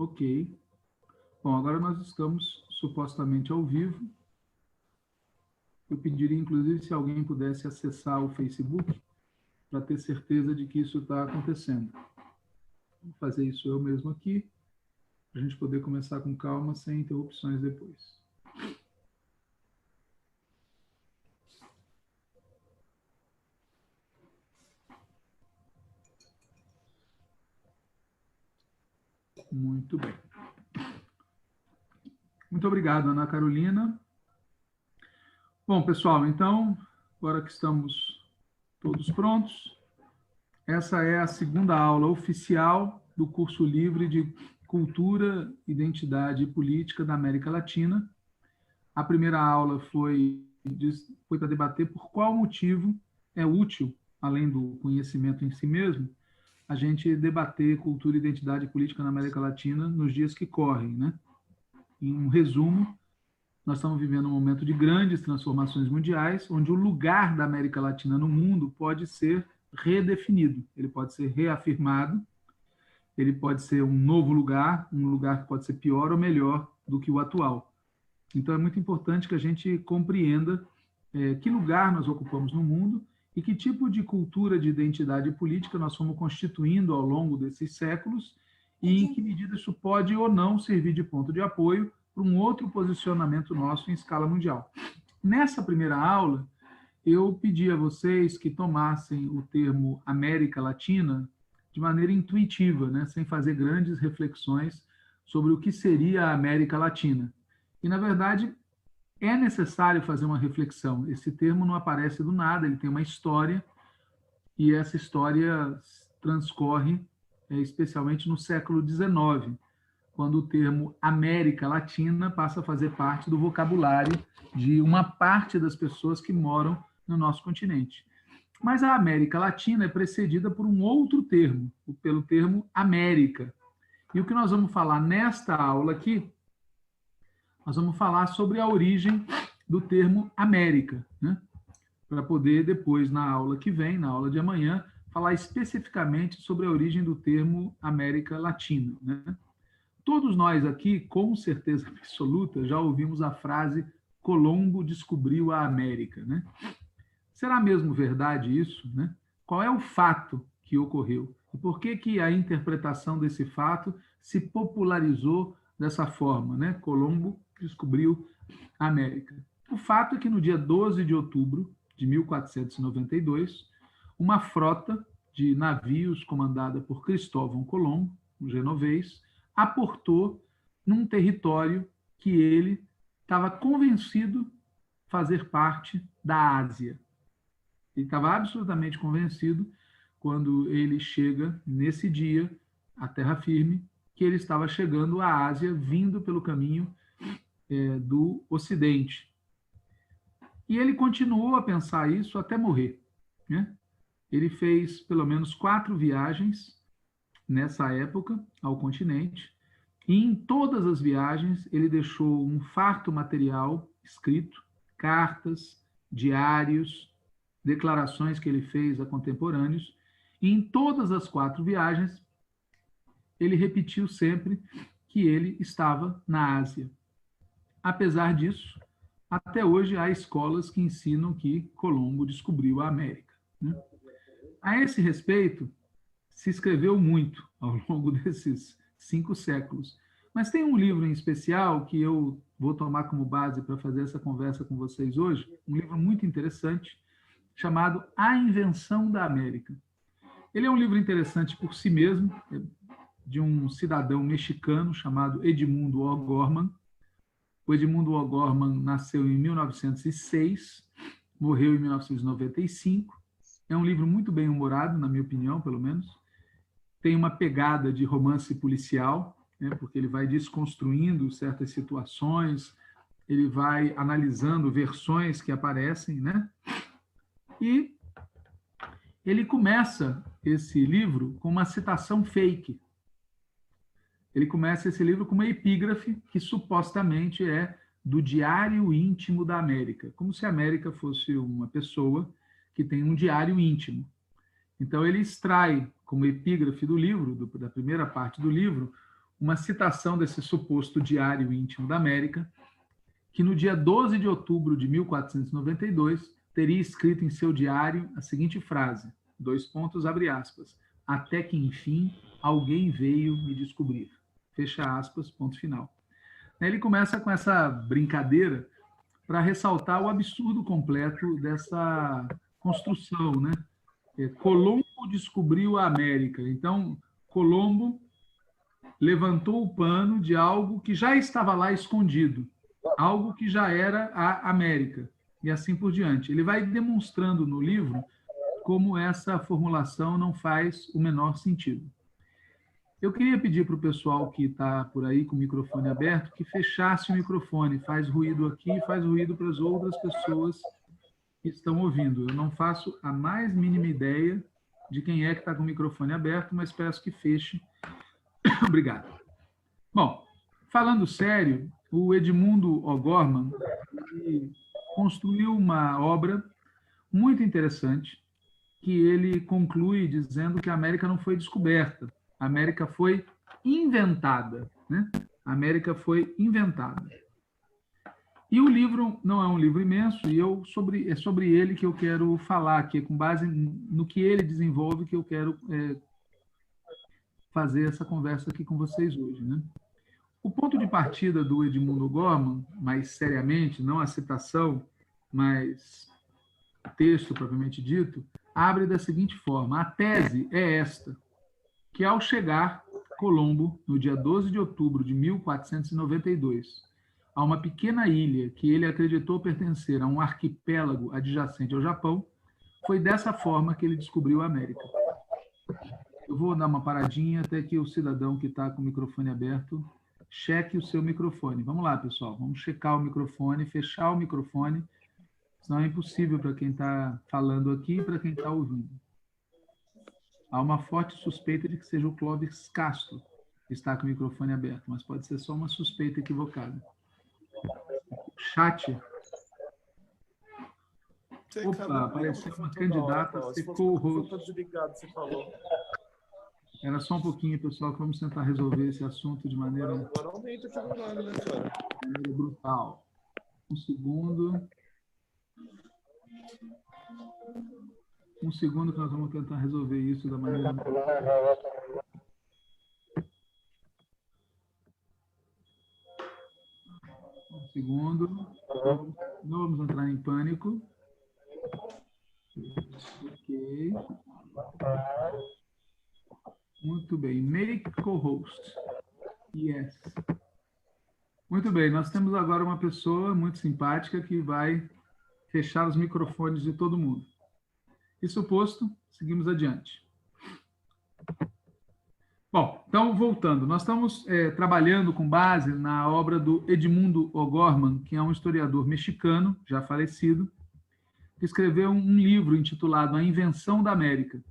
Ok. Bom, agora nós estamos supostamente ao vivo. Eu pediria, inclusive, se alguém pudesse acessar o Facebook para ter certeza de que isso está acontecendo. Vou fazer isso eu mesmo aqui, para a gente poder começar com calma, sem interrupções depois. Muito bem. Muito obrigado, Ana Carolina. Bom, pessoal, então, agora que estamos todos prontos, essa é a segunda aula oficial do curso livre de Cultura, Identidade e Política da América Latina. A primeira aula foi para debater por qual motivo é útil, além do conhecimento em si mesmo, a gente debater cultura, identidade e política na América Latina nos dias que correm, né? Em um resumo, nós estamos vivendo um momento de grandes transformações mundiais, onde o lugar da América Latina no mundo pode ser redefinido, ele pode ser reafirmado, ele pode ser um novo lugar, um lugar que pode ser pior ou melhor do que o atual. Então, é muito importante que a gente compreenda que lugar nós ocupamos no mundo e que tipo de cultura, de identidade política nós fomos constituindo ao longo desses séculos e em que medida isso pode ou não servir de ponto de apoio para um outro posicionamento nosso em escala mundial. Nessa primeira aula, eu pedi a vocês que tomassem o termo América Latina de maneira intuitiva, né, sem fazer grandes reflexões sobre o que seria a América Latina. E, na verdade, é necessário fazer uma reflexão. Esse termo não aparece do nada, ele tem uma história, e essa história transcorre especialmente no século XIX, quando o termo América Latina passa a fazer parte do vocabulário de uma parte das pessoas que moram no nosso continente. Mas a América Latina é precedida por um outro termo, pelo termo América. E o que nós vamos falar nesta aula aqui, nós vamos falar sobre a origem do termo América, né? Para poder depois, na aula que vem, na aula de amanhã, falar especificamente sobre a origem do termo América Latina, né? Todos nós aqui, com certeza absoluta, já ouvimos a frase Colombo descobriu a América, né? Será mesmo verdade isso, né? Qual é o fato que ocorreu? E por que a interpretação desse fato se popularizou dessa forma, né? Colombo descobriu a América. O fato é que no dia 12 de outubro de 1492, uma frota de navios comandada por Cristóvão Colombo, um genovês, aportou num território que ele estava convencido fazer parte da Ásia. Ele estava absolutamente convencido, quando ele chega nesse dia à terra firme, que ele estava chegando à Ásia, vindo pelo caminho do Ocidente. E ele continuou a pensar isso até morrer, né? Ele fez pelo menos 4 viagens nessa época ao continente, e em todas as viagens ele deixou um farto material escrito, cartas, diários, declarações que ele fez a contemporâneos, e em todas as 4 viagens ele repetiu sempre que ele estava na Ásia. Apesar disso, até hoje há escolas que ensinam que Colombo descobriu a América, né? A esse respeito, se escreveu muito ao longo desses 5 séculos. Mas tem um livro em especial que eu vou tomar como base para fazer essa conversa com vocês hoje, um livro muito interessante, chamado A Invenção da América. Ele é um livro interessante por si mesmo, de um cidadão mexicano chamado Edmundo O'Gorman. O Edmundo O'Gorman nasceu em 1906, morreu em 1995. É um livro muito bem humorado, na minha opinião, pelo menos. Tem uma pegada de romance policial, né, porque ele vai desconstruindo certas situações, ele vai analisando versões que aparecem, né? E ele começa esse livro com uma citação fake. Ele começa esse livro com uma epígrafe que supostamente é do Diário Íntimo da América, como se a América fosse uma pessoa que tem um diário íntimo. Então ele extrai como epígrafe do livro, da primeira parte do livro, uma citação desse suposto diário íntimo da América, que no dia 12 de outubro de 1492 teria escrito em seu diário a seguinte frase, dois pontos, abre aspas, até que, enfim, alguém veio me descobrir. Fecha aspas, ponto final. Ele começa com essa brincadeira para ressaltar o absurdo completo dessa construção, né? Colombo descobriu a América. Então, Colombo levantou o pano de algo que já estava lá escondido, algo que já era a América, e assim por diante. Ele vai demonstrando no livro como essa formulação não faz o menor sentido. Eu queria pedir para o pessoal que está por aí com o microfone aberto que fechasse o microfone. Faz ruído aqui, faz ruído para as outras pessoas que estão ouvindo. Eu não faço a mais mínima ideia de quem é que está com o microfone aberto, mas peço que feche. Obrigado. Bom, falando sério, o Edmundo O'Gorman construiu uma obra muito interessante que ele conclui dizendo que a América não foi descoberta, a América foi inventada, né? A América foi inventada. E o livro não é um livro imenso, e é sobre ele que eu quero falar aqui, com base no que ele desenvolve, que eu quero fazer essa conversa aqui com vocês hoje, né? O ponto de partida do Edmundo O'Gorman, mais seriamente, não a citação, mas o texto propriamente dito, abre da seguinte forma: a tese é esta, que ao chegar Colombo, no dia 12 de outubro de 1492, a uma pequena ilha que ele acreditou pertencer a um arquipélago adjacente ao Japão, foi dessa forma que ele descobriu a América. Eu vou dar uma paradinha até que o cidadão que está com o microfone aberto cheque o seu microfone. Vamos lá, pessoal, vamos checar o microfone, fechar o microfone, senão é impossível para quem está falando aqui e para quem está ouvindo. Há uma forte suspeita de que seja o Clóvis Castro que está com o microfone aberto, mas pode ser só uma suspeita equivocada. Chat. Opa, apareceu uma candidata a ser co-host. Era só um pouquinho, pessoal, que vamos tentar resolver esse assunto de maneira brutal. Um segundo. Um segundo que nós vamos tentar resolver isso da maneira... Um segundo. Não vamos entrar em pânico. Ok. Muito bem. Make co-host. Yes. Muito bem. Nós temos agora uma pessoa muito simpática que vai fechar os microfones de todo mundo. Isso posto, seguimos adiante. Bom, então, voltando. Nós estamos trabalhando com base na obra do Edmundo O'Gorman, que é um historiador mexicano, já falecido, que escreveu um livro intitulado A Invenção da América.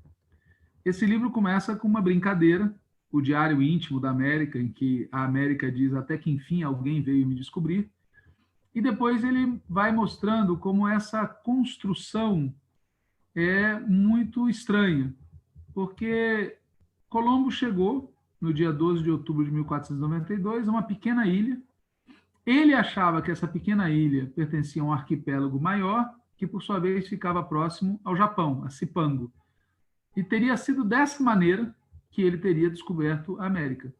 Esse livro começa com uma brincadeira, o Diário Íntimo da América, em que a América diz até que, enfim, alguém veio me descobrir. E depois ele vai mostrando como essa construção é muito estranha, porque Colombo chegou no dia 12 de outubro de 1492 a uma pequena ilha. Ele achava que essa pequena ilha pertencia a um arquipélago maior, que por sua vez ficava próximo ao Japão, a Cipango. E teria sido dessa maneira que ele teria descoberto a América.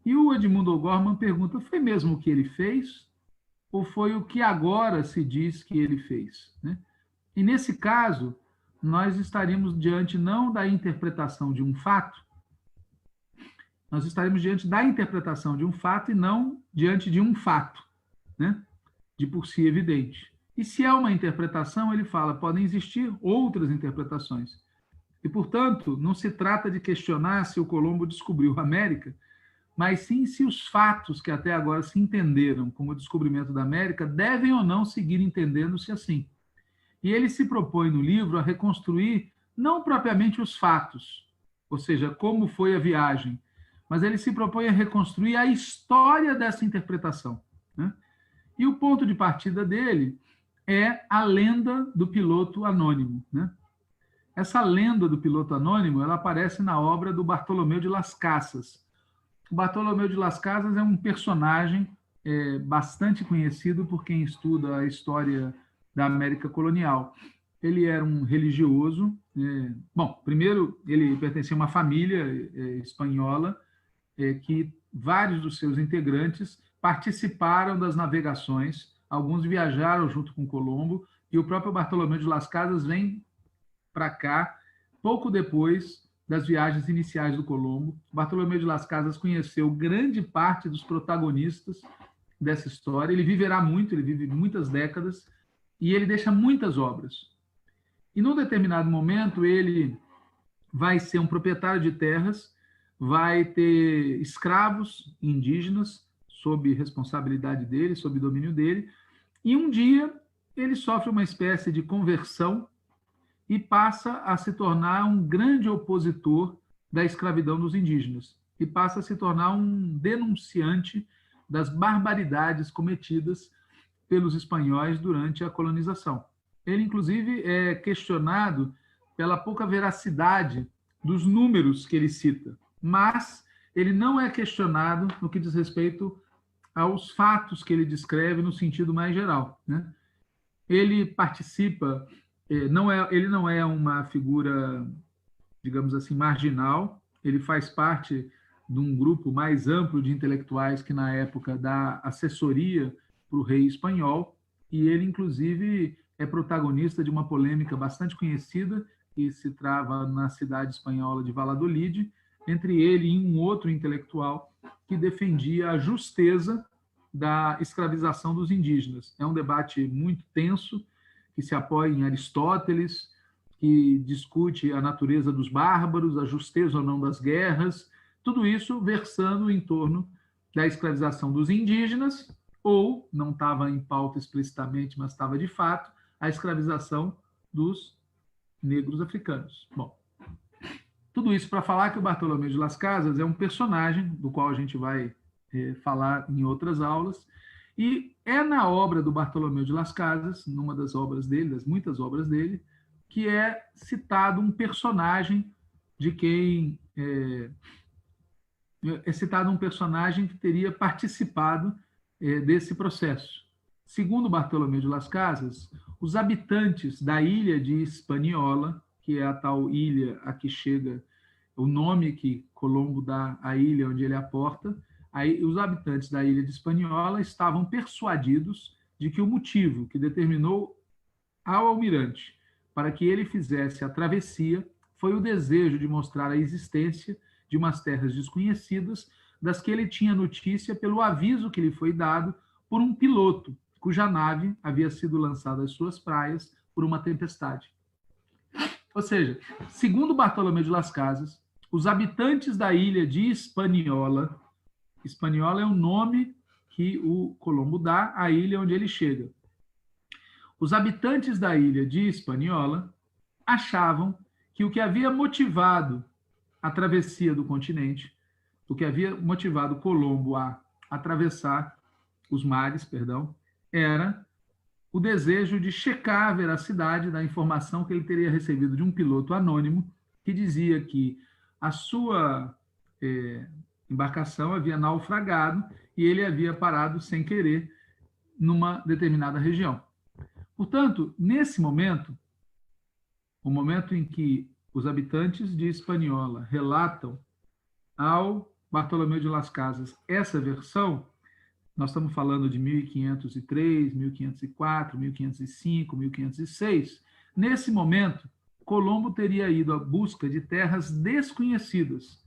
E o Edmundo O'Gorman pergunta, foi mesmo o que ele fez? Ou foi o que agora se diz que ele fez? Né? E nesse caso, nós estaríamos diante não da interpretação de um fato, nós estaremos diante da interpretação de um fato e não diante de um fato, né? De por si evidente. E se é uma interpretação, ele fala, podem existir outras interpretações. E, portanto, não se trata de questionar se o Colombo descobriu a América, mas sim se os fatos que até agora se entenderam como o descobrimento da América devem ou não seguir entendendo-se assim. E ele se propõe no livro a reconstruir não propriamente os fatos, ou seja, como foi a viagem, mas ele se propõe a reconstruir a história dessa interpretação, né? E o ponto de partida dele é a lenda do piloto anônimo, né? Essa lenda do piloto anônimo, ela aparece na obra do Bartolomeu de Las Casas. O Bartolomeu de Las Casas é um personagem bastante conhecido por quem estuda a história da América colonial. Ele era um religioso. Bom, primeiro, ele pertencia a uma família espanhola que vários dos seus integrantes participaram das navegações, alguns viajaram junto com Colombo, e o próprio Bartolomeu de Las Casas vem para cá pouco depois das viagens iniciais do Colombo. Bartolomeu de Las Casas conheceu grande parte dos protagonistas dessa história. Ele viverá muito, ele vive muitas décadas, e ele deixa muitas obras. E num determinado momento, ele vai ser um proprietário de terras, vai ter escravos indígenas sob responsabilidade dele, sob domínio dele, e um dia ele sofre uma espécie de conversão e passa a se tornar um grande opositor da escravidão dos indígenas, e passa a se tornar um denunciante das barbaridades cometidas pelos espanhóis durante a colonização. Ele, inclusive, é questionado pela pouca veracidade dos números que ele cita, mas ele não é questionado no que diz respeito aos fatos que ele descreve no sentido mais geral, né? Ele participa, ele não é uma figura, digamos assim, marginal, ele faz parte de um grupo mais amplo de intelectuais que, na época, dá assessoria para o rei espanhol, e ele, inclusive, é protagonista de uma polêmica bastante conhecida que se trava na cidade espanhola de Valladolid, entre ele e um outro intelectual que defendia a justeza da escravização dos indígenas. É um debate muito tenso, que se apoia em Aristóteles, que discute a natureza dos bárbaros, a justeza ou não das guerras, tudo isso versando em torno da escravização dos indígenas, ou, não estava em pauta explicitamente, mas estava de fato, a escravização dos negros africanos. Bom, tudo isso para falar que o Bartolomeu de Las Casas é um personagem do qual a gente vai falar em outras aulas, e é na obra do Bartolomeu de Las Casas, numa das obras dele, das muitas obras dele, que é citado um personagem de quem é citado um personagem que teria participado desse processo. Segundo Bartolomeu de Las Casas, os habitantes da ilha de Hispaniola, que é a tal ilha a que chega o nome que Colombo dá à ilha onde ele aporta, aí os habitantes da ilha de Hispaniola estavam persuadidos de que o motivo que determinou ao almirante para que ele fizesse a travessia foi o desejo de mostrar a existência de umas terras desconhecidas, das que ele tinha notícia pelo aviso que lhe foi dado por um piloto, cuja nave havia sido lançada às suas praias por uma tempestade. Ou seja, segundo Bartolomeu de Las Casas, os habitantes da ilha de Hispaniola, Hispaniola é o nome que o Colombo dá à ilha onde ele chega. Os habitantes da ilha de Hispaniola achavam que o que havia motivado a travessia do continente, o que havia motivado Colombo a atravessar os mares, era o desejo de checar a veracidade da informação que ele teria recebido de um piloto anônimo que dizia que a sua embarcação havia naufragado e ele havia parado sem querer numa determinada região. Portanto, nesse momento, o momento em que os habitantes de Hispaniola relatam ao Bartolomeu de Las Casas essa versão, nós estamos falando de 1503, 1504, 1505, 1506. Nesse momento, Colombo teria ido à busca de terras desconhecidas,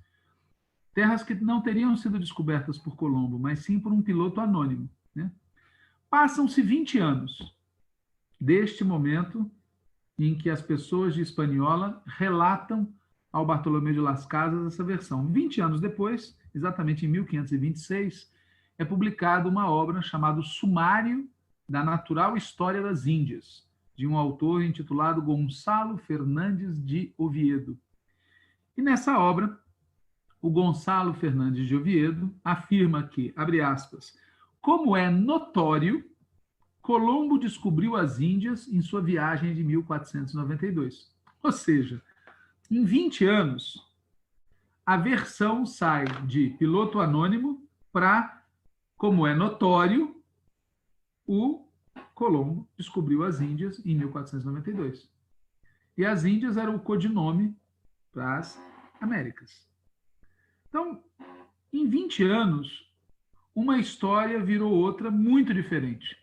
terras que não teriam sido descobertas por Colombo, mas sim por um piloto anônimo, né? Passam-se 20 anos deste momento em que as pessoas de Hispaniola relatam ao Bartolomeu de Las Casas essa versão. 20 anos depois, exatamente em 1526, é publicada uma obra chamada Sumário da Natural História das Índias, de um autor intitulado Gonçalo Fernandes de Oviedo. E nessa obra, o Gonçalo Fernandes de Oviedo afirma que, abre aspas, como é notório, Colombo descobriu as Índias em sua viagem de 1492. Ou seja, em 20 anos, a versão sai de piloto anônimo para, como é notório, o Colombo descobriu as Índias em 1492. E as Índias eram o codinome para as Américas. Então, em 20 anos, uma história virou outra muito diferente.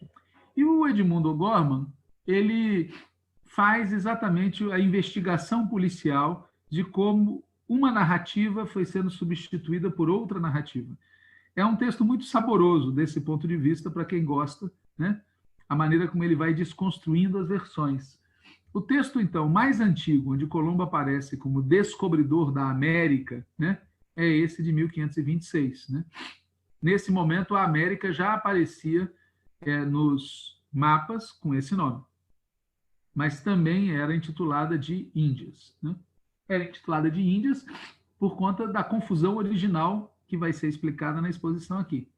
E o Edmundo O'Gorman, ele faz exatamente a investigação policial de como uma narrativa foi sendo substituída por outra narrativa. É um texto muito saboroso desse ponto de vista para quem gosta, né? A maneira como ele vai desconstruindo as versões. O texto, então, mais antigo, onde Colombo aparece como descobridor da América, né, é esse de 1526. Né? Nesse momento, a América já aparecia nos mapas com esse nome, mas também era intitulada de Índias. Né? Era intitulada de Índias por conta da confusão original que vai ser explicada na exposição aqui.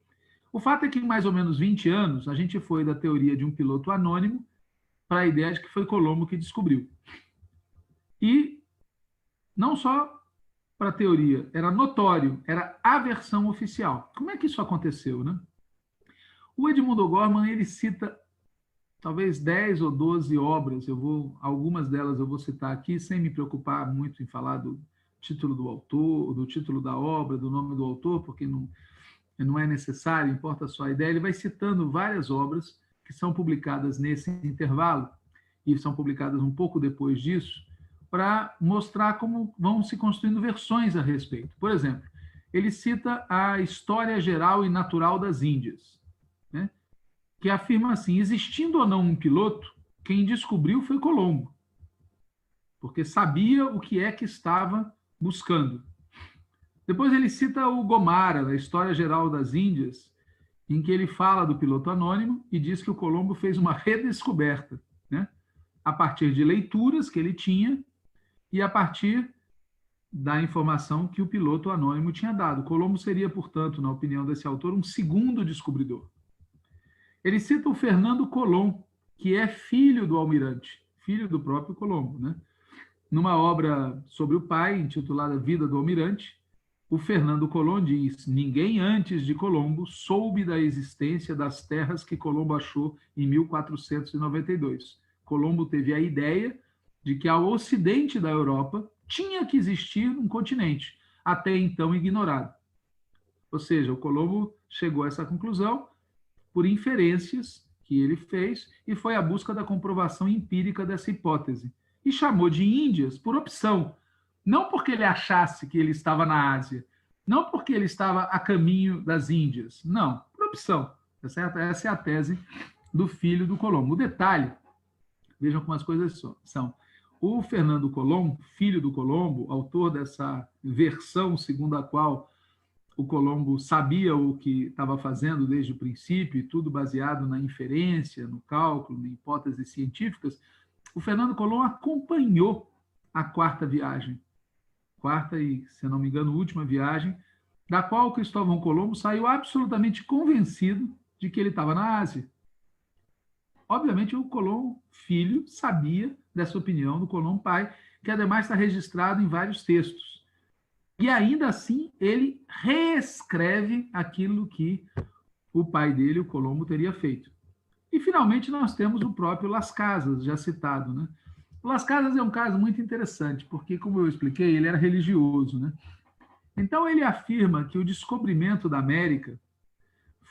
O fato é que, em mais ou menos 20 anos, a gente foi da teoria de um piloto anônimo para a ideia de que foi Colombo que descobriu. E não só para a teoria, era notório, era a versão oficial. Como é que isso aconteceu, né? O Edmundo O'Gorman, ele cita talvez 10 ou 12 obras, algumas delas eu vou citar aqui, sem me preocupar muito em falar do título do autor, do título da obra, do nome do autor, porque não é necessário, importa só a ideia. Ele vai citando várias obras que são publicadas nesse intervalo, e são publicadas um pouco depois disso, para mostrar como vão se construindo versões a respeito. Por exemplo, ele cita a História Geral e Natural das Índias, né? Que afirma assim: existindo ou não um piloto, quem descobriu foi Colombo, porque sabia o que é que estava buscando. Depois ele cita o Gomara, da História Geral das Índias, em que ele fala do piloto anônimo e diz que o Colombo fez uma redescoberta, né? A partir de leituras que ele tinha e a partir da informação que o piloto anônimo tinha dado. Colombo seria, portanto, na opinião desse autor, um segundo descobridor. Ele cita o Fernando Colomb, que é filho do almirante, filho do próprio Colombo, né? Numa obra sobre o pai, intitulada Vida do Almirante, o Fernando Colomb diz: ninguém antes de Colombo soube da existência das terras que Colombo achou em 1492. Colombo teve a ideia de que ao ocidente da Europa tinha que existir um continente, até então ignorado. Ou seja, o Colombo chegou a essa conclusão por inferências que ele fez e foi à busca da comprovação empírica dessa hipótese. E chamou de Índias por opção, não porque ele achasse que ele estava na Ásia, não porque ele estava a caminho das Índias, não, por opção, tá certo? Essa é a tese do filho do Colombo. O detalhe, vejam como as coisas são. O Fernando Colombo, filho do Colombo, autor dessa versão segundo a qual o Colombo sabia o que estava fazendo desde o princípio, e tudo baseado na inferência, no cálculo, em hipóteses científicas, o Fernando Colombo acompanhou a quarta viagem, quarta e, se não me engano, última viagem, da qual o Cristóvão Colombo saiu absolutamente convencido de que ele estava na Ásia. Obviamente, o Colombo filho sabia dessa opinião do Colombo pai, que ademais está registrado em vários textos. E ainda assim, ele reescreve aquilo que o pai dele, o Colombo, teria feito. E, finalmente, nós temos o próprio Las Casas, já citado, né? O Las Casas é um caso muito interessante, porque, como eu expliquei, ele era religioso, né? Então, ele afirma que o descobrimento da América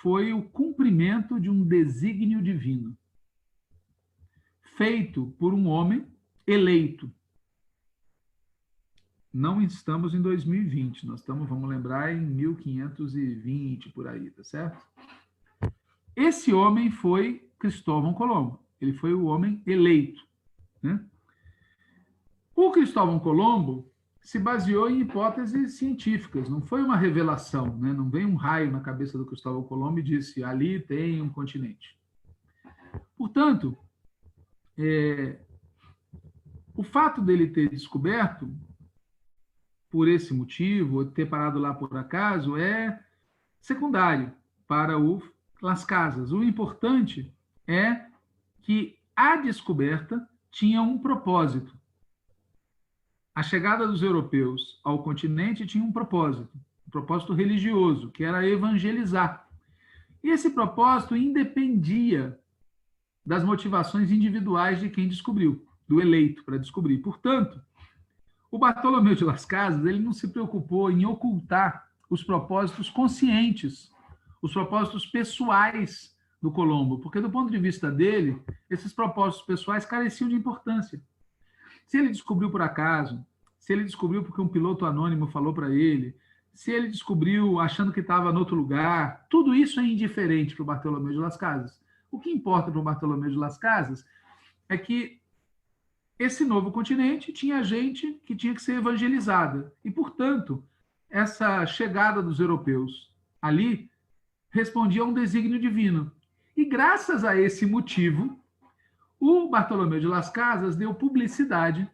foi o cumprimento de um desígnio divino, feito por um homem eleito. Não estamos em 2020, nós estamos, vamos lembrar, em 1520, por aí, tá certo? Esse homem foi Cristóvão Colombo, ele foi o homem eleito, né? O Cristóvão Colombo se baseou em hipóteses científicas, não foi uma revelação, né? Não veio um raio na cabeça do Cristóvão Colombo e disse: ali tem um continente. Portanto, o fato dele ter descoberto, por esse motivo, ou ter parado lá por acaso, é secundário para o Las Casas. O importante é que a descoberta tinha um propósito. a chegada dos europeus ao continente tinha um propósito religioso, que era evangelizar. E esse propósito independia das motivações individuais de quem descobriu, do eleito para descobrir. Portanto, o Bartolomeu de Las Casas, ele não se preocupou em ocultar os propósitos conscientes, os propósitos pessoais do Colombo, porque do ponto de vista dele, esses propósitos pessoais careciam de importância. Se ele descobriu por acaso, se ele descobriu porque um piloto anônimo falou para ele, se ele descobriu achando que estava em outro lugar, tudo isso é indiferente para o Bartolomeu de Las Casas. O que importa para o Bartolomeu de Las Casas é que esse novo continente tinha gente que tinha que ser evangelizada. E, portanto, essa chegada dos europeus ali respondia a um desígnio divino. E, graças a esse motivo, o Bartolomeu de Las Casas deu publicidade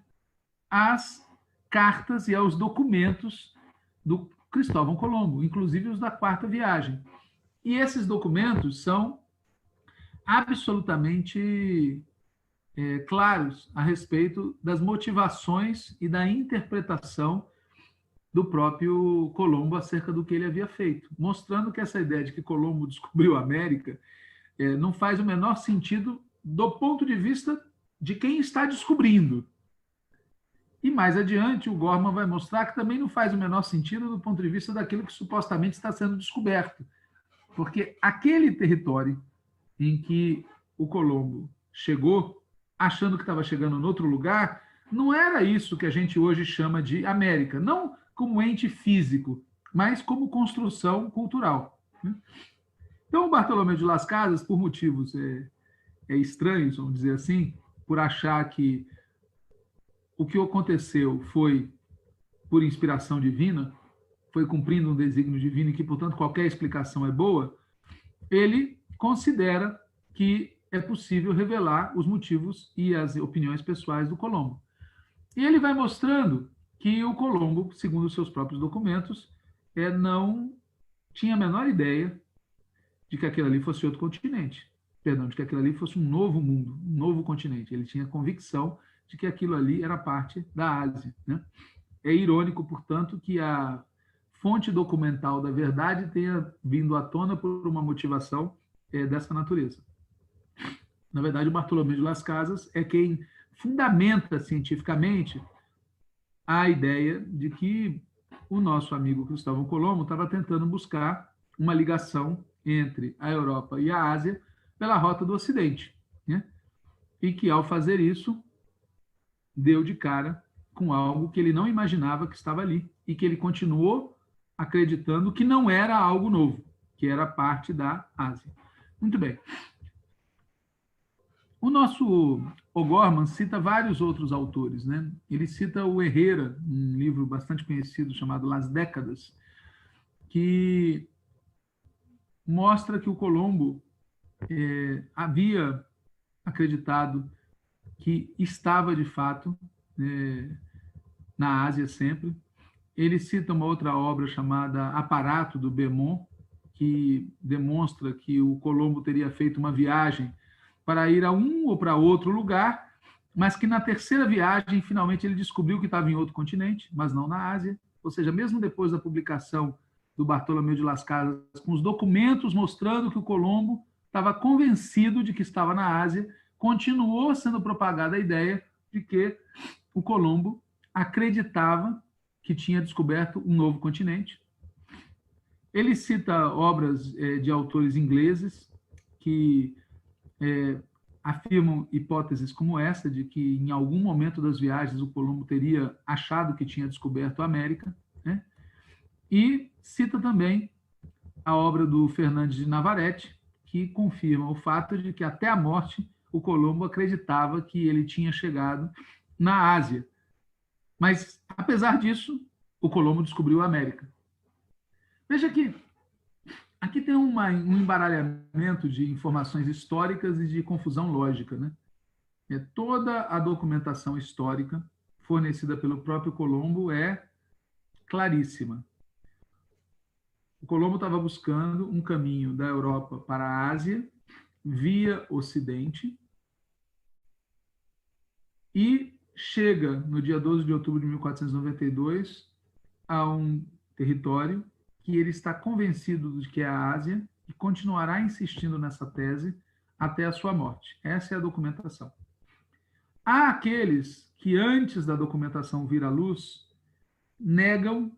às cartas e aos documentos do Cristóvão Colombo, inclusive os da quarta viagem. E esses documentos são absolutamente claros a respeito das motivações e da interpretação do próprio Colombo acerca do que ele havia feito, mostrando que essa ideia de que Colombo descobriu a América não faz o menor sentido do ponto de vista de quem está descobrindo. E mais adiante, o Gorman vai mostrar que também não faz o menor sentido do ponto de vista daquilo que supostamente está sendo descoberto. Porque aquele território em que o Colombo chegou, achando que estava chegando em outro lugar, não era isso que a gente hoje chama de América, não como ente físico, mas como construção cultural. Então, o Bartolomeu de Las Casas, por motivos estranhos, vamos dizer assim, por achar que o que aconteceu foi por inspiração divina, foi cumprindo um desígnio divino e que, portanto, qualquer explicação é boa, ele considera que é possível revelar os motivos e as opiniões pessoais do Colombo. E ele vai mostrando que o Colombo, segundo os seus próprios documentos, não tinha a menor ideia de que aquilo ali fosse outro continente. Perdão, de que aquilo ali fosse um novo mundo, um novo continente. Ele tinha convicção de que aquilo ali era parte da Ásia. Né? É irônico, portanto, que a fonte documental da verdade tenha vindo à tona por uma motivação dessa natureza. Na verdade, o Bartolomeu de Las Casas é quem fundamenta cientificamente a ideia de que o nosso amigo Cristóvão Colombo estava tentando buscar uma ligação entre a Europa e a Ásia pela rota do Ocidente, né? E que, ao fazer isso, deu de cara com algo que ele não imaginava que estava ali e que ele continuou acreditando que não era algo novo, que era parte da Ásia. Muito bem. O nosso O'Gorman cita vários outros autores, né? Ele cita o Herrera, um livro bastante conhecido chamado Las Décadas, que mostra que o Colombo havia acreditado que estava, de fato, na Ásia sempre. Ele cita uma outra obra chamada Aparato, do Beaumont, que demonstra que o Colombo teria feito uma viagem para ir a um ou para outro lugar, mas que na terceira viagem, finalmente, ele descobriu que estava em outro continente, mas não na Ásia. Ou seja, mesmo depois da publicação do Bartolomeu de Las Casas, com os documentos mostrando que o Colombo estava convencido de que estava na Ásia, continuou sendo propagada a ideia de que o Colombo acreditava que tinha descoberto um novo continente. Ele cita obras de autores ingleses que afirmam hipóteses como essa, de que em algum momento das viagens o Colombo teria achado que tinha descoberto a América, né? E cita também a obra do Fernandes de Navarrete, que confirma o fato de que até a morte o Colombo acreditava que ele tinha chegado na Ásia. Mas, apesar disso, o Colombo descobriu a América. Veja que aqui tem um embaralhamento de informações históricas e de confusão lógica, né? Toda a documentação histórica fornecida pelo próprio Colombo é claríssima. O Colombo estava buscando um caminho da Europa para a Ásia, via Ocidente, e chega, no dia 12 de outubro de 1492, a um território que ele está convencido de que é a Ásia e continuará insistindo nessa tese até a sua morte. Essa é a documentação. Há aqueles que, antes da documentação vir à luz, negam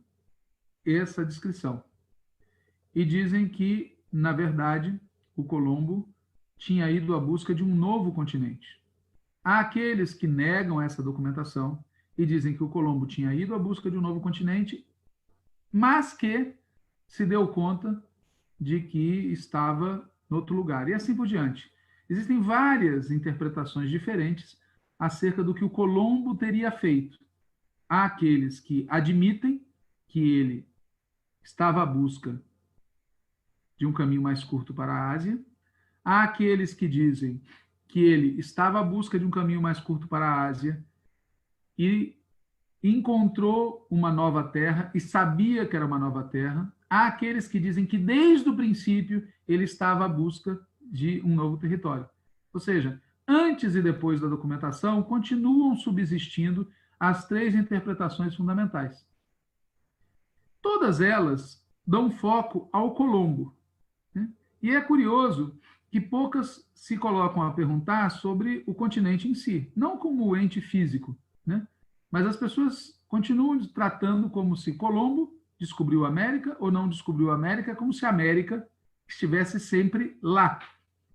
essa descrição e dizem que, na verdade, o Colombo tinha ido à busca de um novo continente. Há aqueles que negam essa documentação e dizem que o Colombo tinha ido à busca de um novo continente, mas que se deu conta de que estava em outro lugar, e assim por diante. Existem várias interpretações diferentes acerca do que o Colombo teria feito. Há aqueles que admitem que ele estava à busca de um caminho mais curto para a Ásia. Há aqueles que dizem que ele estava à busca de um caminho mais curto para a Ásia e encontrou uma nova terra e sabia que era uma nova terra. Há aqueles que dizem que desde o princípio ele estava à busca de um novo território. Ou seja, antes e depois da documentação continuam subsistindo as três interpretações fundamentais. Todas elas dão foco ao Colombo, né? E é curioso que poucas se colocam a perguntar sobre o continente em si, não como o ente físico, né? Mas as pessoas continuam tratando como se Colombo descobriu a América ou não descobriu a América, como se a América estivesse sempre lá,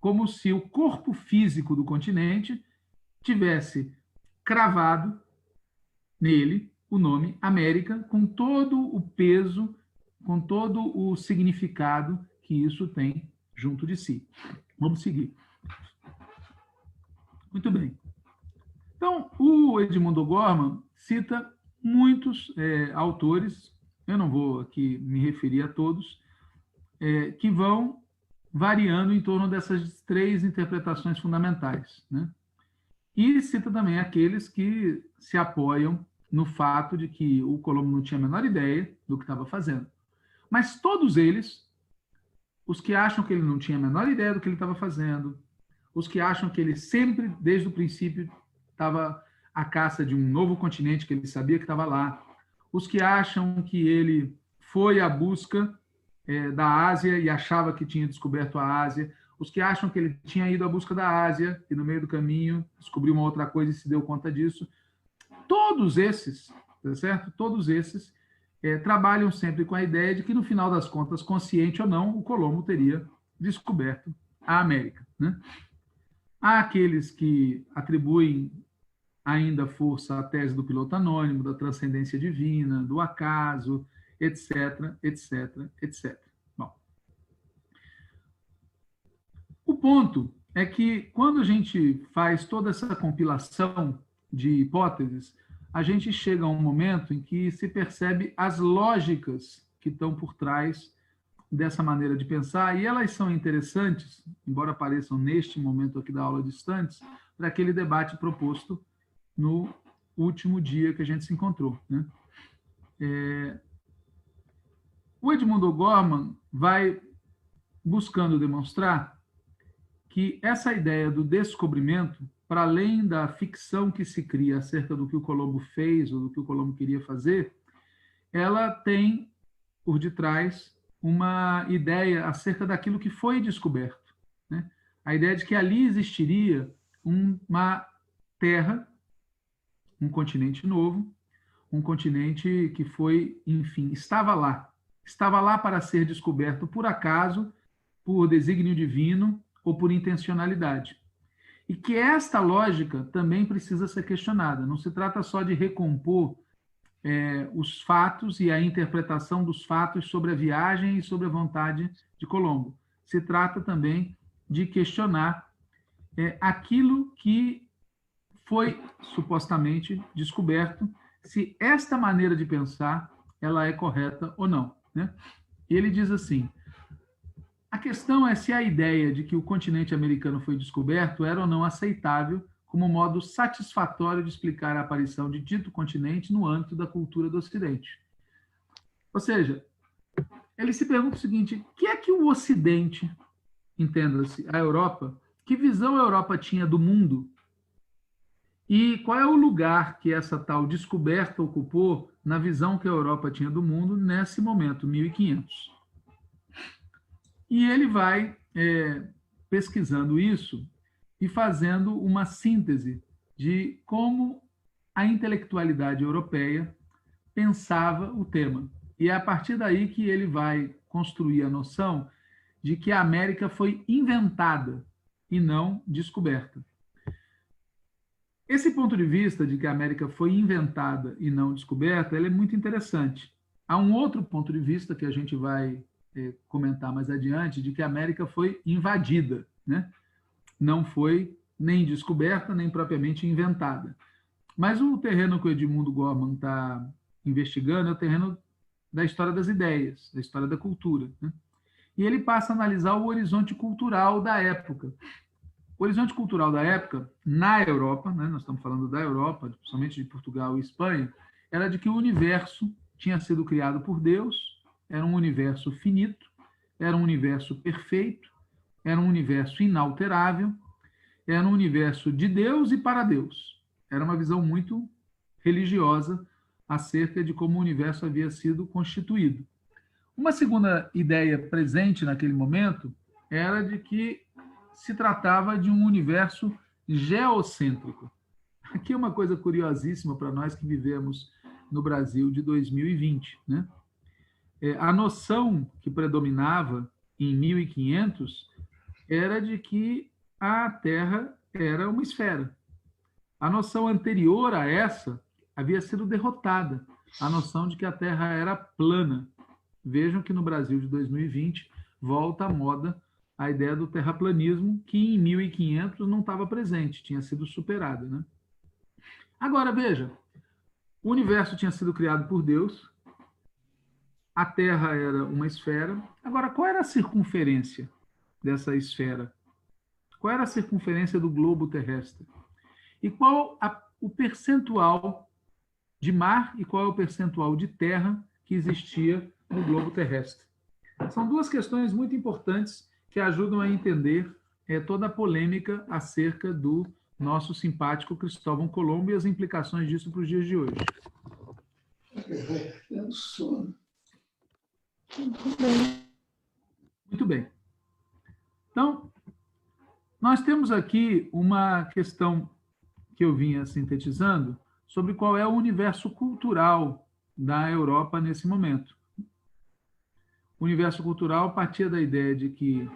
como se o corpo físico do continente tivesse cravado nele o nome América, com todo o peso, com todo o significado que isso tem junto de si. Vamos seguir. Muito bem. Então, o Edmundo Gorman cita muitos autores, eu não vou aqui me referir a todos, que vão variando em torno dessas três interpretações fundamentais, né? E cita também aqueles que se apoiam no fato de que o Colombo não tinha a menor ideia do que estava fazendo. Mas todos eles, os que acham que ele não tinha a menor ideia do que ele estava fazendo, os que acham que ele sempre, desde o princípio, estava à caça de um novo continente, que ele sabia que estava lá, os que acham que ele foi à busca da Ásia e achava que tinha descoberto a Ásia, os que acham que ele tinha ido à busca da Ásia e no meio do caminho descobriu uma outra coisa e se deu conta disso. Todos esses, tá certo? Todos esses trabalham sempre com a ideia de que, no final das contas, consciente ou não, o Colombo teria descoberto a América, né? Há aqueles que atribuem ainda força à tese do piloto anônimo, da transcendência divina, do acaso, etc, etc, etc. Bom, o ponto é que, quando a gente faz toda essa compilação de hipóteses, a gente chega a um momento em que se percebe as lógicas que estão por trás dessa maneira de pensar, e elas são interessantes, embora apareçam neste momento aqui da aula distantes, para aquele debate proposto no último dia que a gente se encontrou, né? O Edmundo Gorman vai buscando demonstrar que essa ideia do descobrimento, para além da ficção que se cria acerca do que o Colombo fez ou do que o Colombo queria fazer, ela tem por detrás uma ideia acerca daquilo que foi descoberto, né? A ideia de que ali existiria uma terra, um continente novo, um continente que foi, enfim, estava lá para ser descoberto por acaso, por desígnio divino ou por intencionalidade. E que esta lógica também precisa ser questionada. Não se trata só de recompor os fatos e a interpretação dos fatos sobre a viagem e sobre a vontade de Colombo. Se trata também de questionar aquilo que foi supostamente descoberto, se esta maneira de pensar ela é correta ou não, né? Ele diz assim: a questão é se a ideia de que o continente americano foi descoberto era ou não aceitável como modo satisfatório de explicar a aparição de dito continente no âmbito da cultura do Ocidente. Ou seja, ele se pergunta o seguinte: o que é que o Ocidente, entenda-se, a Europa, que visão a Europa tinha do mundo E qual é o lugar que essa tal descoberta ocupou na visão que a Europa tinha do mundo nesse momento, 1500? E ele vai pesquisando isso e fazendo uma síntese de como a intelectualidade europeia pensava o tema. E é a partir daí que ele vai construir a noção de que a América foi inventada e não descoberta. Esse ponto de vista de que a América foi inventada e não descoberta, ele é muito interessante. Há um outro ponto de vista que a gente vai comentar mais adiante, de que a América foi invadida, né? Não foi nem descoberta, nem propriamente inventada. Mas o terreno que o Edmundo Gorman está investigando é o terreno da história das ideias, da história da cultura, né? E ele passa a analisar o horizonte cultural da época. O horizonte cultural da época, na Europa, né, nós estamos falando da Europa, principalmente de Portugal e Espanha, era de que o universo tinha sido criado por Deus, era um universo finito, era um universo perfeito, era um universo inalterável, era um universo de Deus e para Deus. Era uma visão muito religiosa acerca de como o universo havia sido constituído. Uma segunda ideia presente naquele momento era de que se tratava de um universo geocêntrico. Aqui é uma coisa curiosíssima para nós que vivemos no Brasil de 2020, né? A noção que predominava em 1500 era de que a Terra era uma esfera. A noção anterior a essa havia sido derrotada, a noção de que a Terra era plana. Vejam que no Brasil de 2020 volta à moda a ideia do terraplanismo, que em 1500 não estava presente, tinha sido superada, né? Agora, veja, o universo tinha sido criado por Deus, a Terra era uma esfera. Agora, qual era a circunferência dessa esfera? Qual era a circunferência do globo terrestre? E qual o percentual de mar e qual é o percentual de terra que existia no globo terrestre? São duas questões muito importantes que ajudam a entender toda a polêmica acerca do nosso simpático Cristóvão Colombo e as implicações disso para os dias de hoje. Muito bem. Então, nós temos aqui uma questão que eu vinha sintetizando sobre qual é o universo cultural da Europa nesse momento. O universo cultural partia da ideia de que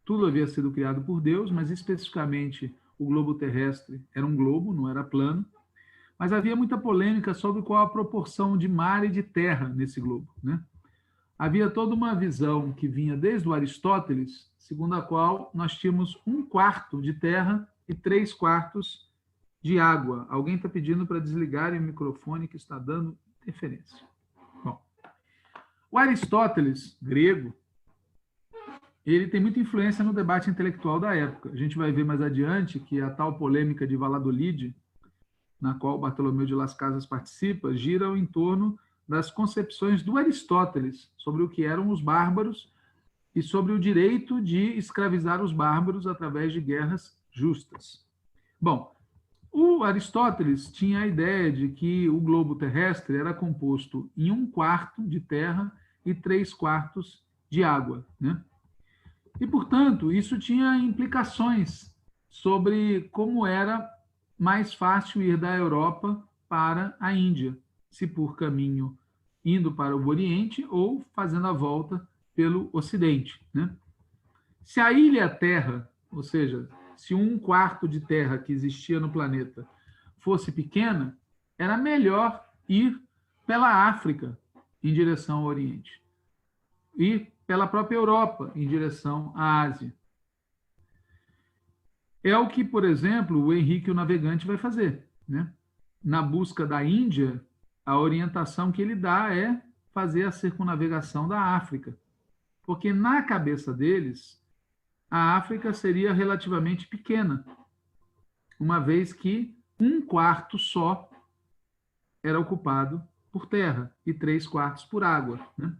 tudo havia sido criado por Deus, mas especificamente o globo terrestre era um globo, não era plano, mas havia muita polêmica sobre qual a proporção de mar e de terra nesse globo, né? Havia toda uma visão que vinha desde o Aristóteles, segundo a qual nós tínhamos 1/4 de terra e 3/4 de água. Alguém está pedindo para desligar o microfone que está dando interferência. Bom, o Aristóteles, grego, ele tem muita influência no debate intelectual da época. A gente vai ver mais adiante que a tal polêmica de Valladolid, na qual Bartolomeu de Las Casas participa, gira em torno das concepções do Aristóteles sobre o que eram os bárbaros e sobre o direito de escravizar os bárbaros através de guerras justas. Bom, o Aristóteles tinha a ideia de que o globo terrestre era composto em 1/4 de terra e 3/4 de água, né? E, portanto, isso tinha implicações sobre como era mais fácil ir da Europa para a Índia, se por caminho indo para o Oriente ou fazendo a volta pelo Ocidente, né? Se a ilha Terra, ou seja, se 1/4 de terra que existia no planeta fosse pequena, era melhor ir pela África em direção ao Oriente e pela própria Europa em direção à Ásia. É o que, por exemplo, o Henrique o Navegante vai fazer, né? Na busca da Índia, a orientação que ele dá é fazer a circunnavegação da África, porque na cabeça deles, a África seria relativamente pequena, uma vez que 1/4 só era ocupado por terra e 3/4 por água, né?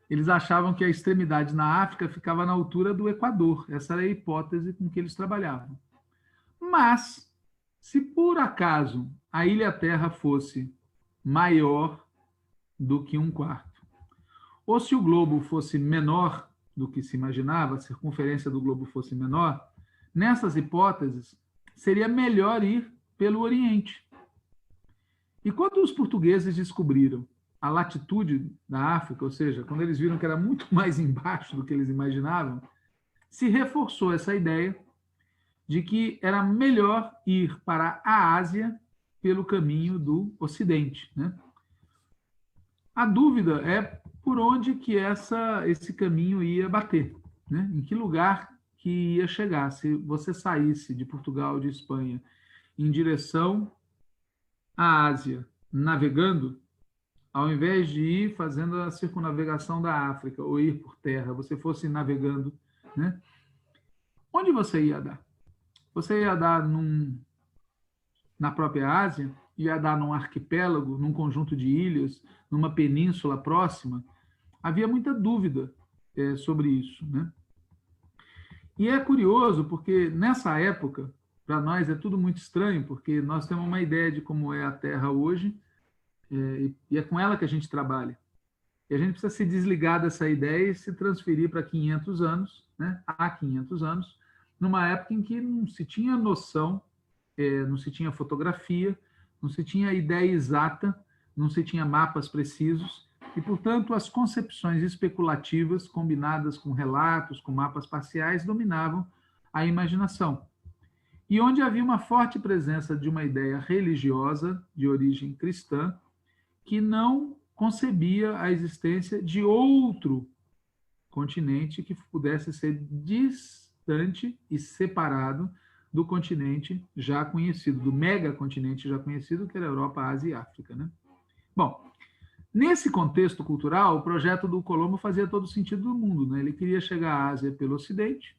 Eles achavam que a extremidade na África ficava na altura do Equador. Essa era a hipótese com que eles trabalhavam. Mas, Se por acaso a ilha-terra fosse maior do que 1/4, ou se o globo fosse menor do que se imaginava, a circunferência do globo fosse menor, nessas hipóteses, seria melhor ir pelo Oriente. E quando os portugueses descobriram a latitude da África, ou seja, quando eles viram que era muito mais embaixo do que eles imaginavam, se reforçou essa ideia de que era melhor ir para a Ásia pelo caminho do Ocidente, né? A dúvida é por onde que esse caminho ia bater, né? Em que lugar que ia chegar. Se você saísse de Portugal, de Espanha, em direção à Ásia, navegando, ao invés de ir fazendo a circunnavegação da África ou ir por terra, você fosse navegando, né? Onde você ia dar? Você ia dar na própria Ásia? Ia dar num arquipélago, num conjunto de ilhas, numa península próxima? Havia muita dúvida sobre isso, né? E é curioso porque nessa época, para nós é tudo muito estranho, porque nós temos uma ideia de como é a Terra hoje, e é com ela que a gente trabalha. E a gente precisa se desligar dessa ideia e se transferir para 500 anos, né? Há 500 anos, numa época em que não se tinha noção, não se tinha fotografia, não se tinha ideia exata, não se tinha mapas precisos, e, portanto, as concepções especulativas, combinadas com relatos, com mapas parciais, dominavam a imaginação. E onde havia uma forte presença de uma ideia religiosa, de origem cristã, que não concebia a existência de outro continente que pudesse ser distante e separado do continente já conhecido, do megacontinente já conhecido, que era a Europa, Ásia e África, né? Bom, nesse contexto cultural, o projeto do Colombo fazia todo o sentido do mundo, né? Ele queria chegar à Ásia pelo Ocidente,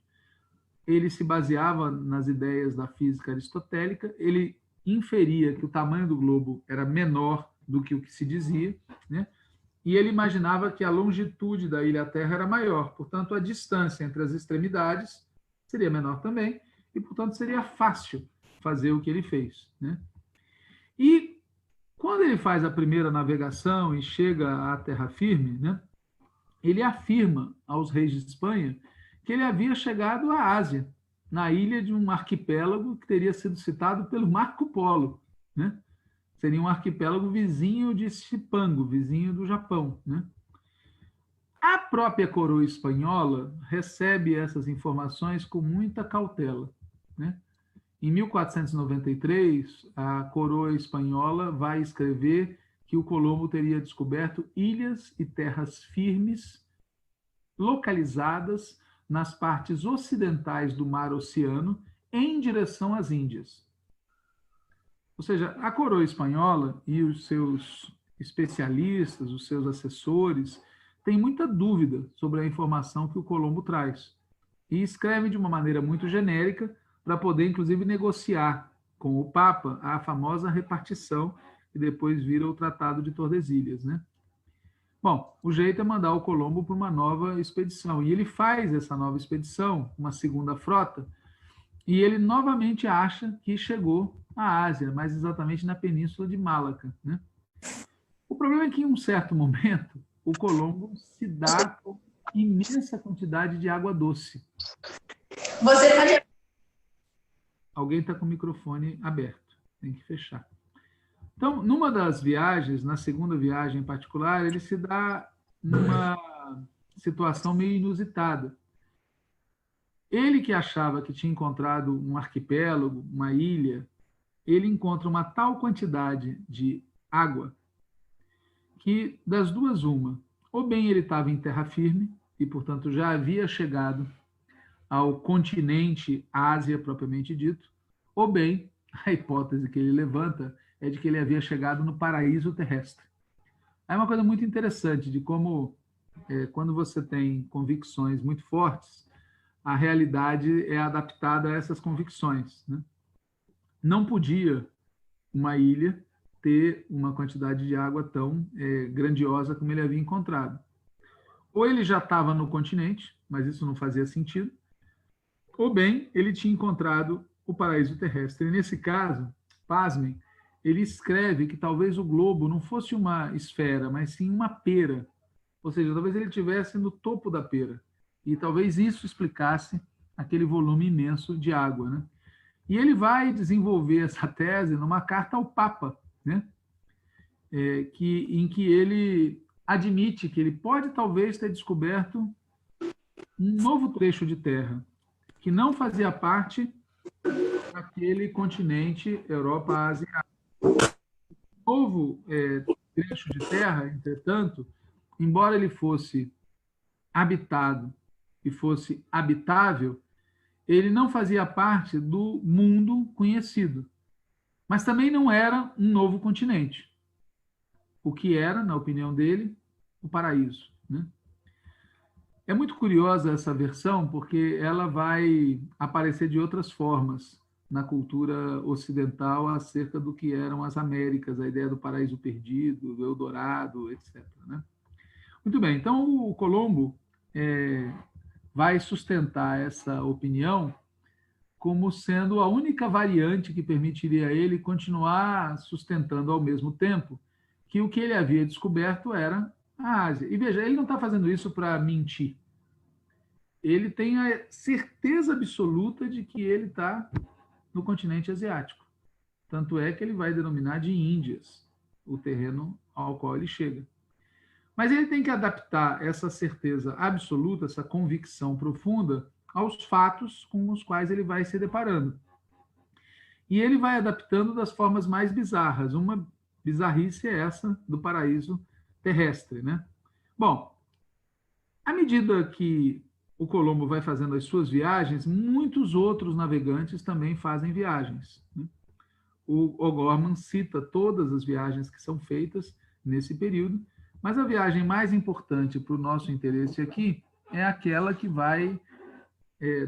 ele se baseava nas ideias da física aristotélica, ele inferia que o tamanho do globo era menor do que o que se dizia, né? E ele imaginava que a longitude da ilha-terra era maior, portanto, a distância entre as extremidades seria menor também, e, portanto, seria fácil fazer o que ele fez, né? E quando ele faz a primeira navegação e chega à terra firme, né, ele afirma aos reis de Espanha que ele havia chegado à Ásia, na ilha de um arquipélago que teria sido citado pelo Marco Polo, né? Seria um arquipélago vizinho de Cipango, vizinho do Japão, né? A própria coroa espanhola recebe essas informações com muita cautela, né? Em 1493, a coroa espanhola vai escrever que o Colombo teria descoberto ilhas e terras firmes localizadas nas partes ocidentais do Mar Oceano em direção às Índias. Ou seja, a coroa espanhola e os seus especialistas, os seus assessores, têm muita dúvida sobre a informação que o Colombo traz e escreve de uma maneira muito genérica para poder, inclusive, negociar com o Papa a famosa repartição que depois vira o Tratado de Tordesilhas, né? Bom, o jeito é mandar o Colombo para uma nova expedição. E ele faz essa nova expedição, uma segunda frota, e ele novamente acha que chegou à Ásia, mais exatamente na península de Malaca, né? O problema é que, em um certo momento, o Colombo se dá com imensa quantidade de água doce. Você está... Alguém está com o microfone aberto, tem que fechar. Então, numa das viagens, na segunda viagem em particular, ele se dá numa situação meio inusitada. Ele que achava que tinha encontrado um arquipélago, uma ilha, ele encontra uma tal quantidade de água que, das duas, uma, ou bem ele estava em terra firme e, portanto, já havia chegado ao continente Ásia, propriamente dito, ou bem, a hipótese que ele levanta é de que ele havia chegado no paraíso terrestre. É uma coisa muito interessante de como, quando você tem convicções muito fortes, a realidade é adaptada a essas convicções, né? Não podia uma ilha ter uma quantidade de água tão grandiosa como ele havia encontrado. Ou ele já estava no continente, mas isso não fazia sentido, ou bem, ele tinha encontrado o paraíso terrestre. E nesse caso, pasmem, ele escreve que talvez o globo não fosse uma esfera, mas sim uma pera. Ou seja, talvez ele estivesse no topo da pera. E talvez isso explicasse aquele volume imenso de água, né? E ele vai desenvolver essa tese numa carta ao Papa, né? Em que ele admite que ele pode talvez ter descoberto um novo trecho de terra que não fazia parte daquele continente Europa, Ásia. O novo trecho de terra, entretanto, embora ele fosse habitado e fosse habitável, ele não fazia parte do mundo conhecido, mas também não era um novo continente, o que era, na opinião dele, o paraíso, né? É muito curiosa essa versão, porque ela vai aparecer de outras formas na cultura ocidental acerca do que eram as Américas, a ideia do paraíso perdido, do Eldorado, etc., né? Muito bem, então o Colombo vai sustentar essa opinião como sendo a única variante que permitiria a ele continuar sustentando ao mesmo tempo que o que ele havia descoberto era a Ásia. E veja, ele não está fazendo isso para mentir. Ele tem a certeza absoluta de que ele está no continente asiático. Tanto é que ele vai denominar de Índias o terreno ao qual ele chega. Mas ele tem que adaptar essa certeza absoluta, essa convicção profunda, aos fatos com os quais ele vai se deparando. E ele vai adaptando das formas mais bizarras. Uma bizarrice é essa do paraíso terrestre, né? Bom, à medida que o Colombo vai fazendo as suas viagens, muitos outros navegantes também fazem viagens, né? O O'Gorman cita todas as viagens que são feitas nesse período, mas a viagem mais importante para o nosso interesse aqui é aquela que vai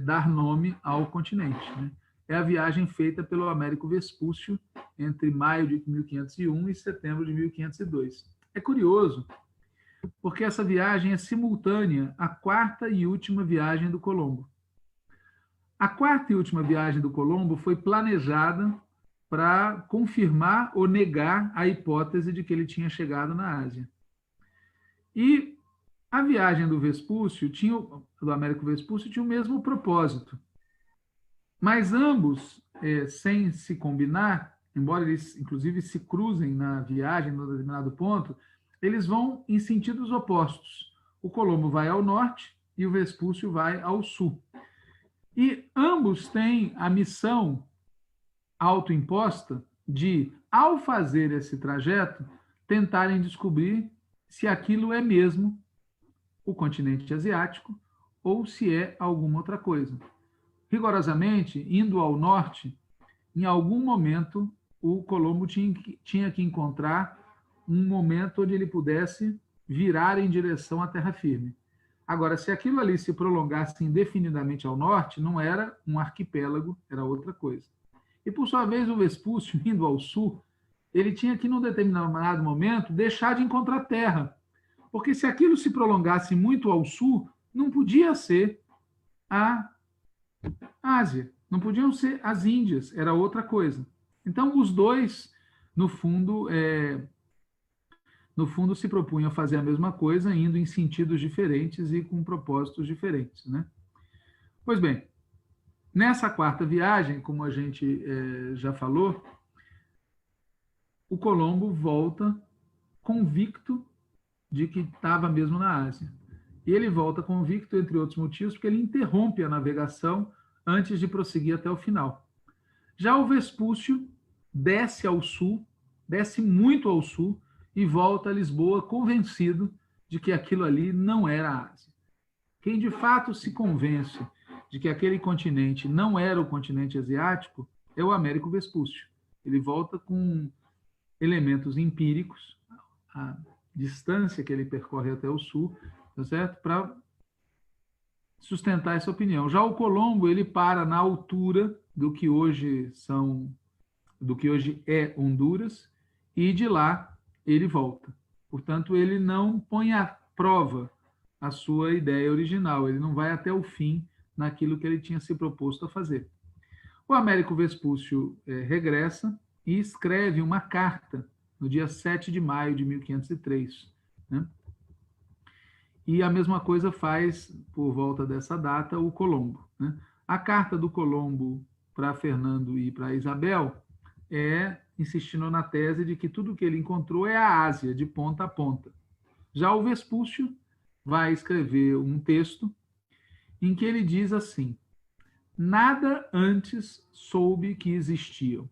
dar nome ao continente, né? É a viagem feita pelo Américo Vespúcio entre maio de 1501 e setembro de 1502. É curioso, porque essa viagem é simultânea à quarta e última viagem do Colombo. A quarta e última viagem do Colombo foi planejada para confirmar ou negar a hipótese de que ele tinha chegado na Ásia. E a viagem do Vespúcio, do Américo Vespúcio, tinha o mesmo propósito. Mas ambos, sem se combinar, embora eles, inclusive, se cruzem na viagem, em determinado ponto, eles vão em sentidos opostos. O Colombo vai ao norte e o Vespúcio vai ao sul. E ambos têm a missão autoimposta de, ao fazer esse trajeto, tentarem descobrir se aquilo é mesmo o continente asiático ou se é alguma outra coisa. Rigorosamente, indo ao norte, em algum momento, o Colombo tinha que encontrar um momento onde ele pudesse virar em direção à terra firme. Agora, se aquilo ali se prolongasse indefinidamente ao norte, não era um arquipélago, era outra coisa. E, por sua vez, o Vespúcio, indo ao sul, ele tinha que, num determinado momento, deixar de encontrar terra. Porque se aquilo se prolongasse muito ao sul, não podia ser a Ásia, não podiam ser as Índias, era outra coisa. Então, os dois, no fundo, se propunham a fazer a mesma coisa, indo em sentidos diferentes e com propósitos diferentes, né? Pois bem, nessa quarta viagem, como a gente já falou, o Colombo volta convicto de que estava mesmo na Ásia. E ele volta convicto, entre outros motivos, porque ele interrompe a navegação antes de prosseguir até o final. Já o Vespúcio desce ao sul, desce muito ao sul, e volta a Lisboa convencido de que aquilo ali não era a Ásia. Quem de fato se convence de que aquele continente não era o continente asiático é o Américo Vespúcio. Ele volta com elementos empíricos, a distância que ele percorre até o sul, tá certo? Para sustentar essa opinião. Já o Colombo, ele para na altura do que hoje é Honduras, e de lá ele volta. Portanto, ele não põe à prova a sua ideia original, ele não vai até o fim naquilo que ele tinha se proposto a fazer. O Américo Vespúcio regressa e escreve uma carta no dia 7 de maio de 1503. Né? E a mesma coisa faz, por volta dessa data, o Colombo. Né? A carta do Colombo para Fernando e para Isabel é insistindo na tese de que tudo que ele encontrou é a Ásia, de ponta a ponta. Já o Vespúcio vai escrever um texto em que ele diz assim: nada antes soube que existiam.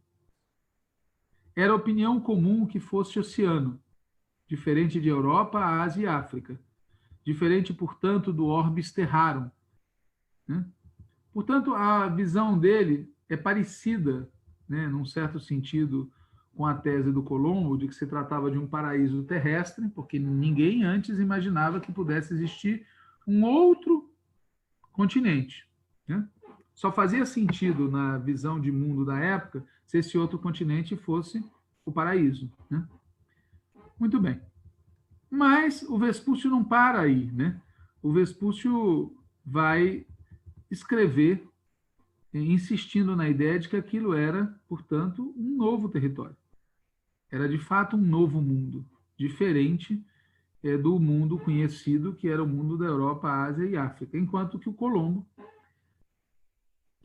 Era opinião comum que fosse oceano, diferente de Europa, Ásia e África. Diferente, portanto, do orbis terrarum. Né? Portanto, a visão dele é parecida, né, num certo sentido, com a tese do Colombo, de que se tratava de um paraíso terrestre, porque ninguém antes imaginava que pudesse existir um outro continente. Né? Só fazia sentido na visão de mundo da época se esse outro continente fosse o paraíso. Né? Muito bem. Mas o Vespúcio não para aí. Né? O Vespúcio vai escrever insistindo na ideia de que aquilo era, portanto, um novo território. Era, de fato, um novo mundo, diferente do mundo conhecido, que era o mundo da Europa, Ásia e África. Enquanto que o Colombo,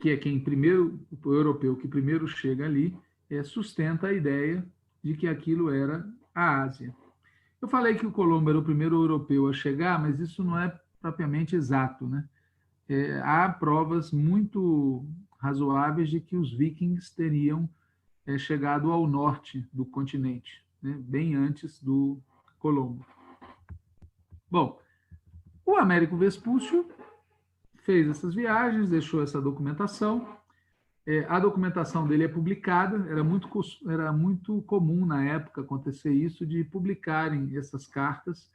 que é o europeu que primeiro chega ali, sustenta a ideia de que aquilo era a Ásia. Eu falei que o Colombo era o primeiro europeu a chegar, mas isso não é propriamente exato, né? Há provas muito razoáveis de que os vikings teriam chegado ao norte do continente, né? Bem antes do Colombo. Bom, o Américo Vespúcio fez essas viagens, deixou essa documentação. A documentação dele é publicada, era muito comum na época acontecer isso, de publicarem essas cartas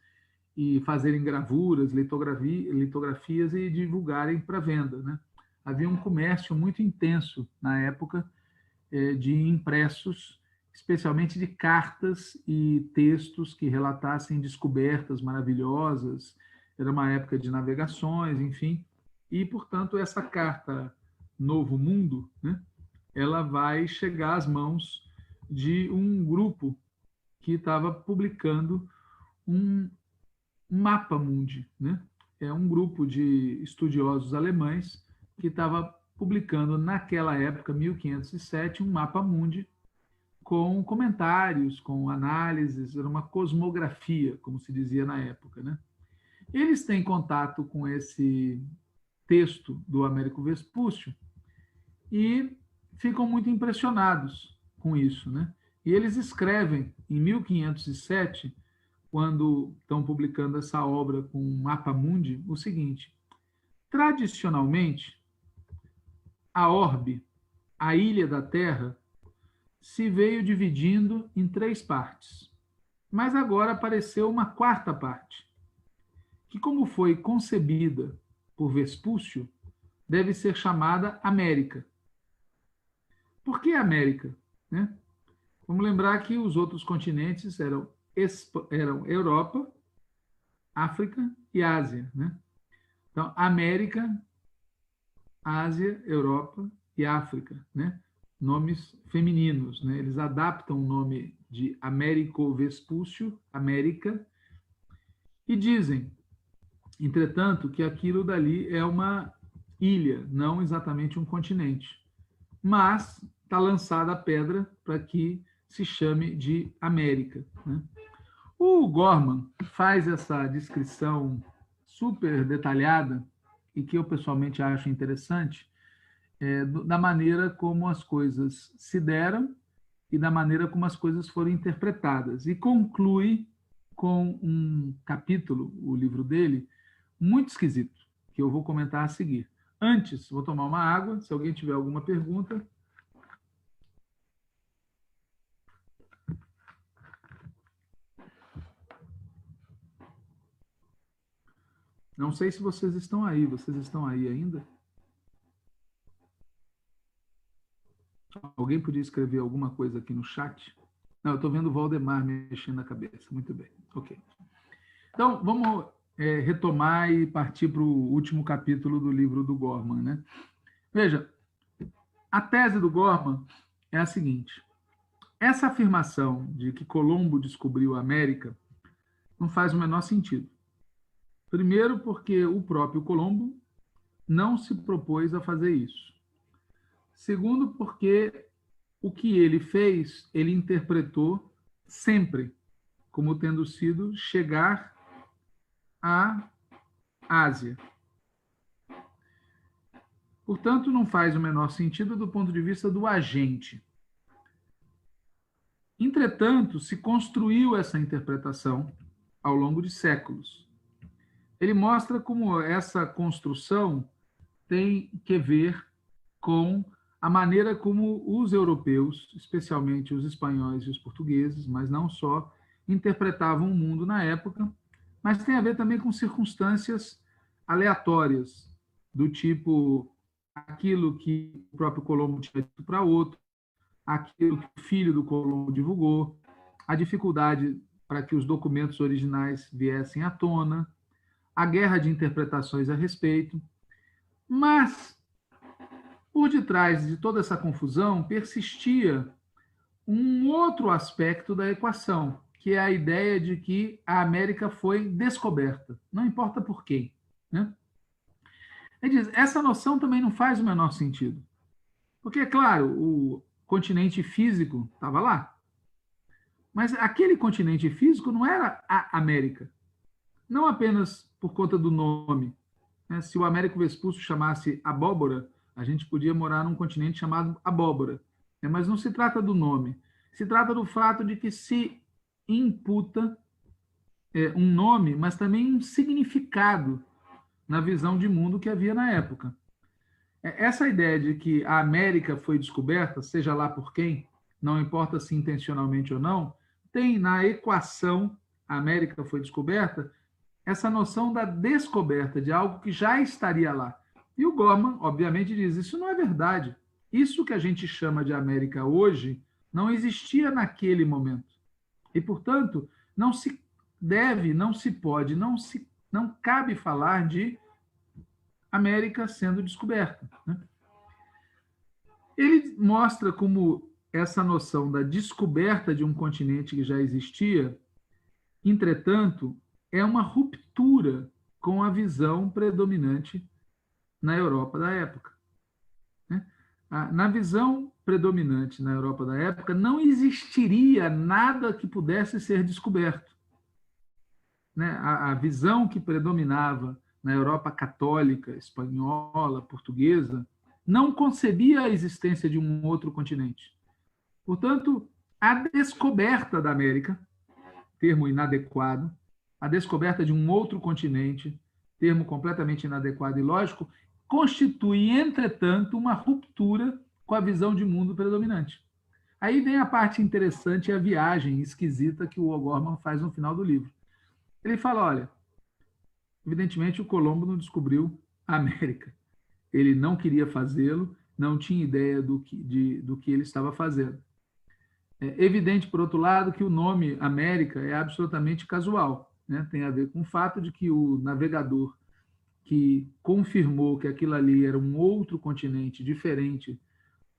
e fazerem gravuras, litografias e divulgarem para venda. Né? Havia um comércio muito intenso na época de impressos, especialmente de cartas e textos que relatassem descobertas maravilhosas. Era uma época de navegações, enfim. E, portanto, essa carta Novo Mundo, né, ela vai chegar às mãos de um grupo que estava publicando um mapa mundi, né? É um grupo de estudiosos alemães que estava publicando naquela época, 1507, um mapa mundi com comentários, com análises, era uma cosmografia, como se dizia na época, né? Eles têm contato com esse texto do Américo Vespúcio e ficam muito impressionados com isso, né? E eles escrevem, em 1507, quando estão publicando essa obra com o Mapa Mundi, o seguinte: tradicionalmente, a orbe, a ilha da Terra, se veio dividindo em 3 partes. Mas agora apareceu uma 4ª parte, que, como foi concebida por Vespúcio, deve ser chamada América. Por que América? Né? Vamos lembrar que os outros continentes eram Europa, África e Ásia. Né? Então, América, Ásia, Europa e África. Né? Nomes femininos. Né? Eles adaptam o nome de Américo Vespúcio, América, e dizem, entretanto, que aquilo dali é uma ilha, não exatamente um continente. Mas está lançada a pedra para que se chame de América. Né? O Gorman faz essa descrição super detalhada e que eu pessoalmente acho interessante, da maneira como as coisas se deram e da maneira como as coisas foram interpretadas. E conclui com um capítulo, o livro dele, muito esquisito, que eu vou comentar a seguir. Antes, vou tomar uma água, se alguém tiver alguma pergunta. Não sei se vocês estão aí. Vocês estão aí ainda? Alguém podia escrever alguma coisa aqui no chat? Não, eu estou vendo o Valdemar mexendo na cabeça. Muito bem, ok. Então, vamos retomar e partir para o último capítulo do livro do Gorman. Né? Veja, A tese do Gorman é a seguinte: essa afirmação de que Colombo descobriu a América não faz o menor sentido. Primeiro, porque o próprio Colombo não se propôs a fazer isso. Segundo, porque o que ele fez, ele interpretou sempre como tendo sido chegar à Ásia. Portanto, não faz o menor sentido do ponto de vista do agente. Entretanto, se construiu essa interpretação ao longo de séculos. Ele mostra como essa construção tem que ver com a maneira como os europeus, especialmente os espanhóis e os portugueses, mas não só, interpretavam o mundo na época, mas tem a ver também com circunstâncias aleatórias, do tipo aquilo que o próprio Colombo tinha dito para outro, aquilo que o filho do Colombo divulgou, a dificuldade para que os documentos originais viessem à tona, a guerra de interpretações a respeito. Mas, por detrás de toda essa confusão, persistia um outro aspecto da equação, que é a ideia de que a América foi descoberta, não importa por quem. Né? Ele diz, essa noção também não faz o menor sentido. Porque, é claro, o continente físico estava lá, mas aquele continente físico não era a América. Não apenas por conta do nome. Né? Se o Américo Vespúcio chamasse Abóbora, a gente podia morar num continente chamado Abóbora. Né? Mas não se trata do nome. Se trata do fato de que se imputa um nome, mas também um significado na visão de mundo que havia na época. Essa ideia de que a América foi descoberta, seja lá por quem, não importa se intencionalmente ou não, tem na equação a América foi descoberta, essa noção da descoberta de algo que já estaria lá. E o Gorman, obviamente, diz, isso não é verdade. Isso que a gente chama de América hoje não existia naquele momento. E, portanto, não se deve, não se pode, não cabe falar de América sendo descoberta. Né? Ele mostra como essa noção da descoberta de um continente que já existia, entretanto, é uma ruptura com a visão predominante na Europa da época. Né? Na visão predominante na Europa da época, não existiria nada que pudesse ser descoberto. Né? A visão que predominava na Europa católica, espanhola, portuguesa, não concebia a existência de um outro continente. Portanto, a descoberta da América, termo inadequado, a descoberta de um outro continente, termo completamente inadequado e lógico, constitui, entretanto, uma ruptura com a visão de mundo predominante. Aí vem a parte interessante e a viagem esquisita que o O'Gorman faz no final do livro. Ele fala, olha, evidentemente o Colombo não descobriu a América. Ele não queria fazê-lo, não tinha ideia do que ele estava fazendo. É evidente, por outro lado, que o nome América é absolutamente casual. Né? Tem a ver com o fato de que o navegador que confirmou que aquilo ali era um outro continente diferente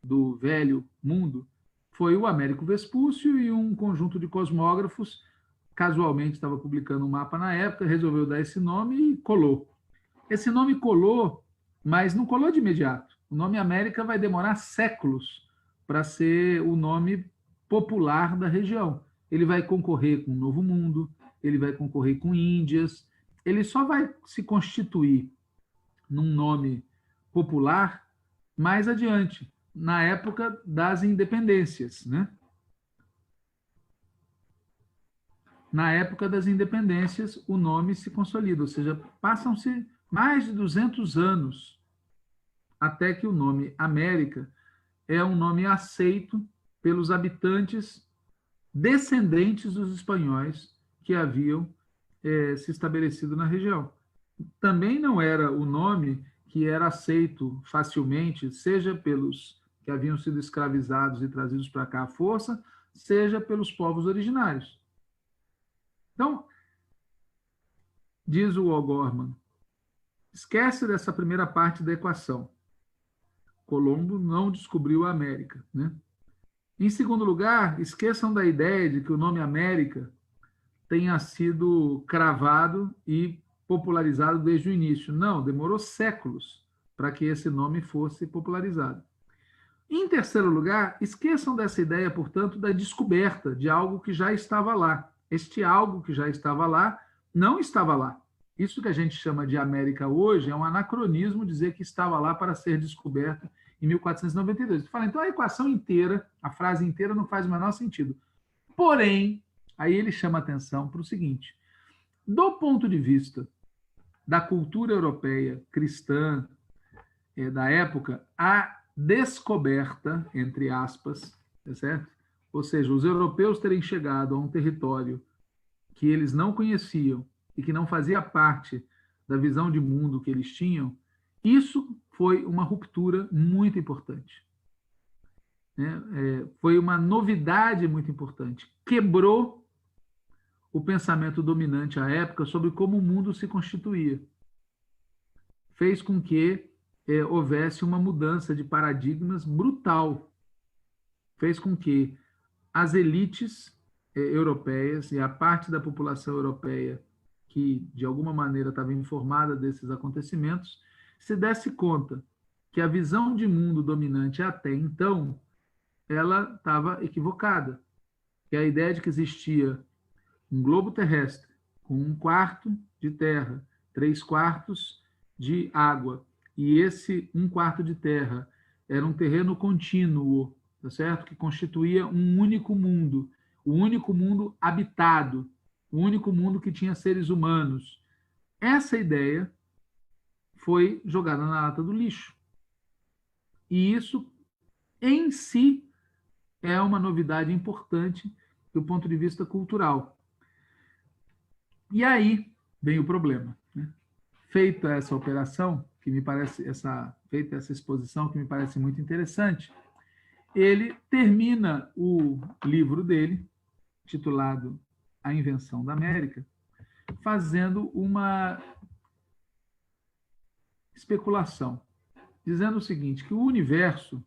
do velho mundo foi o Américo Vespúcio e um conjunto de cosmógrafos, casualmente estava publicando um mapa na época, resolveu dar esse nome e colou. Esse nome colou, mas não colou de imediato. O nome América vai demorar séculos para ser o nome popular da região. Ele vai concorrer com o Novo Mundo, ele vai concorrer com Índias, ele só vai se constituir num nome popular mais adiante, na época das independências, né? Na época das independências, o nome se consolida, ou seja, passam-se mais de 200 anos até que o nome América é um nome aceito pelos habitantes descendentes dos espanhóis que haviam se estabelecido na região. Também não era o nome que era aceito facilmente, seja pelos que haviam sido escravizados e trazidos para cá à força, seja pelos povos originários. Então, diz o O'Gorman, esquece dessa primeira parte da equação. Colombo não descobriu a América, né? Em segundo lugar, esqueçam da ideia de que o nome América tenha sido cravado e popularizado desde o início. Não, demorou séculos para que esse nome fosse popularizado. Em terceiro lugar, esqueçam dessa ideia, portanto, da descoberta de algo que já estava lá. Este algo que já estava lá não estava lá. Isso que a gente chama de América hoje é um anacronismo dizer que estava lá para ser descoberto em 1492. Você fala, então a equação inteira, a frase inteira não faz o menor sentido. Porém, aí ele chama atenção para o seguinte: do ponto de vista da cultura europeia cristã da época, a descoberta, entre aspas, tá certo? Ou seja, os europeus terem chegado a um território que eles não conheciam e que não fazia parte da visão de mundo que eles tinham, isso foi uma ruptura muito importante. Foi uma novidade muito importante. Quebrou o pensamento dominante à época sobre como o mundo se constituía. Fez com que houvesse uma mudança de paradigmas brutal. Fez com que as elites europeias e a parte da população europeia que, de alguma maneira, estava informada desses acontecimentos, se desse conta que a visão de mundo dominante até então, ela estava equivocada. Que a ideia de que existia um globo terrestre com 1/4 de terra, 3/4 de água, e esse 1/4 de terra era um terreno contínuo, tá certo? Que constituía um único mundo, o único mundo habitado, o único mundo que tinha seres humanos. Essa ideia foi jogada na lata do lixo. E isso, em si, é uma novidade importante do ponto de vista cultural. E aí vem o problema, né? Feita essa operação, que me parece, feita essa exposição, que me parece muito interessante, ele termina o livro dele, titulado A Invenção da América, fazendo uma especulação, dizendo o seguinte, que o universo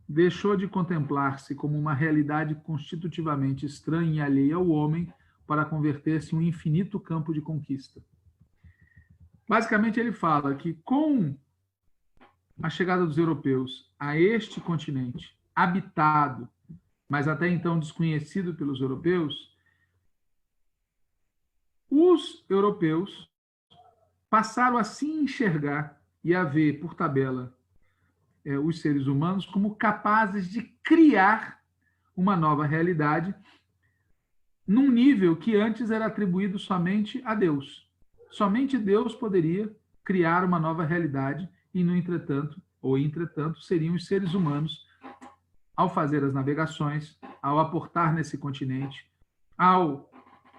deixou de contemplar-se como uma realidade constitutivamente estranha e alheia ao homem para converter-se em um infinito campo de conquista. Basicamente, ele fala que com a chegada dos europeus a este continente, habitado, mas até então desconhecido pelos europeus, os europeus passaram a se enxergar e a ver, por tabela, os seres humanos como capazes de criar uma nova realidade num nível que antes era atribuído somente a Deus. Somente Deus poderia criar uma nova realidade e, no entretanto, seriam os seres humanos, ao fazer as navegações, ao aportar nesse continente, ao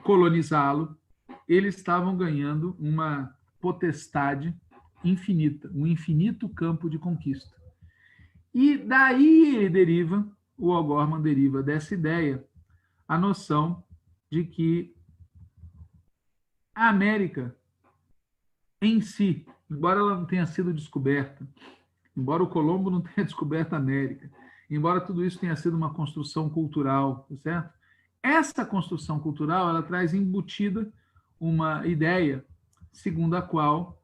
colonizá-lo, eles estavam ganhando uma potestade infinita, um infinito campo de conquista. E daí o O'Gorman deriva dessa ideia a noção de que a América em si, embora ela não tenha sido descoberta, embora o Colombo não tenha descoberto a América, embora tudo isso tenha sido uma construção cultural, certo? Essa construção cultural, ela traz embutida uma ideia segundo a qual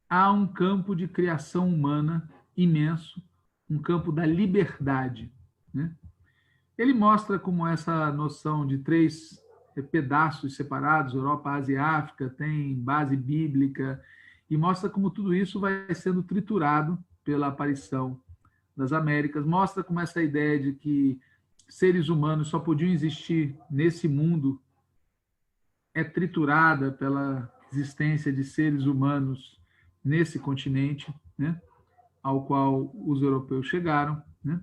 há um campo de criação humana imenso, um campo da liberdade, né? Ele mostra como essa noção de 3 pedaços separados, Europa, Ásia e África, tem base bíblica, e mostra como tudo isso vai sendo triturado pela aparição das Américas, mostra como essa ideia de que seres humanos só podiam existir nesse mundo é triturada pela existência de seres humanos nesse continente, né, ao qual os europeus chegaram, né?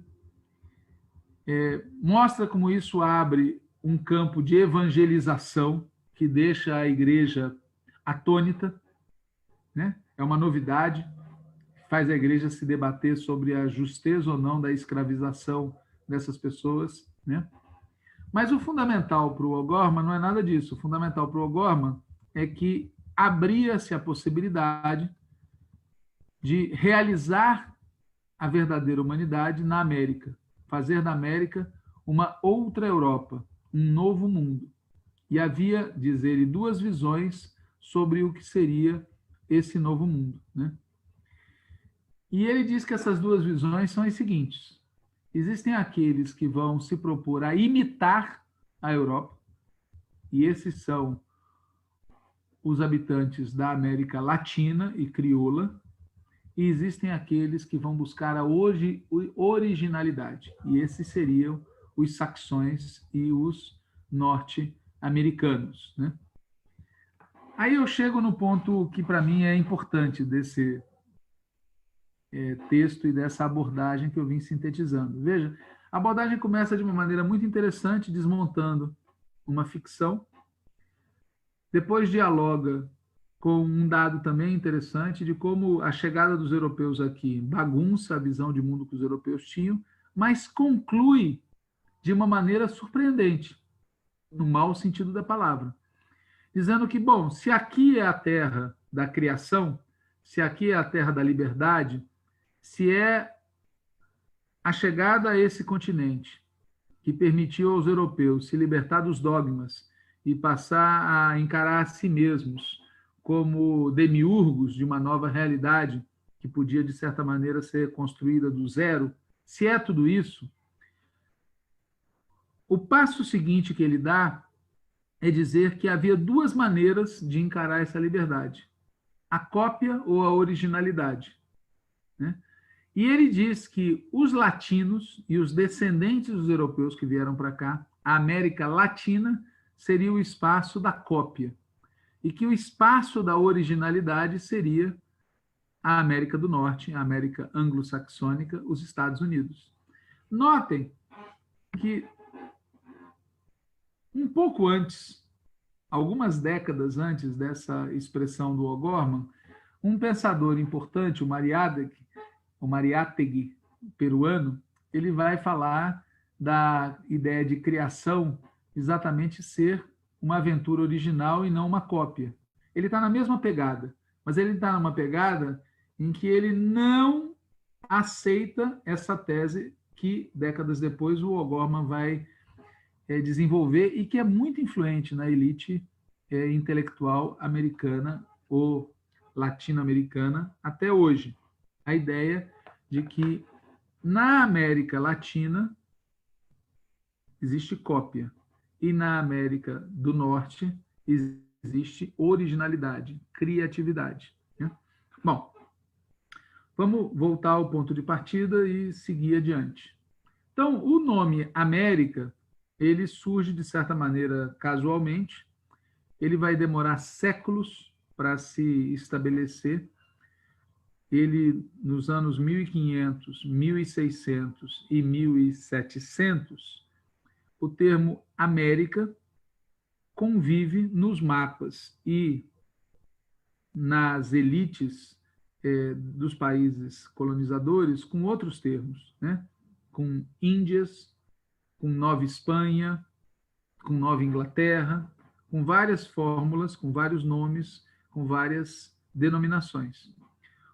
Mostra como isso abre um campo de evangelização que deixa a igreja atônita, né? É uma novidade, faz a igreja se debater sobre a justeza ou não da escravização dessas pessoas, né? Mas o fundamental para o O'Gorman não é nada disso. O fundamental para o O'Gorman é que abria-se a possibilidade de realizar a verdadeira humanidade na América, fazer da América uma outra Europa, um novo mundo. E havia, diz ele, duas visões sobre o que seria esse novo mundo, né? E ele diz que essas duas visões são as seguintes: existem aqueles que vão se propor a imitar a Europa, e esses são os habitantes da América Latina e crioula, e existem aqueles que vão buscar a originalidade, e esses seriam os saxões e os norte-americanos, né? Aí eu chego no ponto que para mim é importante desse texto e dessa abordagem que eu vim sintetizando. Veja, a abordagem começa de uma maneira muito interessante, desmontando uma ficção, depois dialoga com um dado também interessante de como a chegada dos europeus aqui bagunça a visão de mundo que os europeus tinham, mas conclui de uma maneira surpreendente, no mau sentido da palavra, dizendo que, bom, se aqui é a terra da criação, se aqui é a terra da liberdade, se é a chegada a esse continente que permitiu aos europeus se libertar dos dogmas e passar a encarar a si mesmos como demiurgos de uma nova realidade que podia, de certa maneira, ser construída do zero, se é tudo isso, o passo seguinte que ele dá é dizer que havia duas maneiras de encarar essa liberdade: a cópia ou a originalidade, né? E ele diz que os latinos e os descendentes dos europeus que vieram para cá, a América Latina, seria o espaço da cópia, e que o espaço da originalidade seria a América do Norte, a América anglo-saxônica, os Estados Unidos. Notem que um pouco antes, algumas décadas antes dessa expressão do O'Gorman, um pensador importante, o Mariátegui, peruano, ele vai falar da ideia de criação exatamente ser uma aventura original e não uma cópia. Ele está na mesma pegada, mas ele está numa pegada em que ele não aceita essa tese que, décadas depois, o O'Gorman vai desenvolver e que é muito influente na elite intelectual americana ou latino-americana até hoje. A ideia de que na América Latina existe cópia e na América do Norte existe originalidade, criatividade, né? Bom, vamos voltar ao ponto de partida e seguir adiante. Então, o nome América, ele surge de certa maneira casualmente, ele vai demorar séculos para se estabelecer. Ele, nos anos 1500, 1600 e 1700, o termo América convive nos mapas e nas elites dos países colonizadores com outros termos, né? Com Índias, com Nova Espanha, com Nova Inglaterra, com várias fórmulas, com vários nomes, com várias denominações.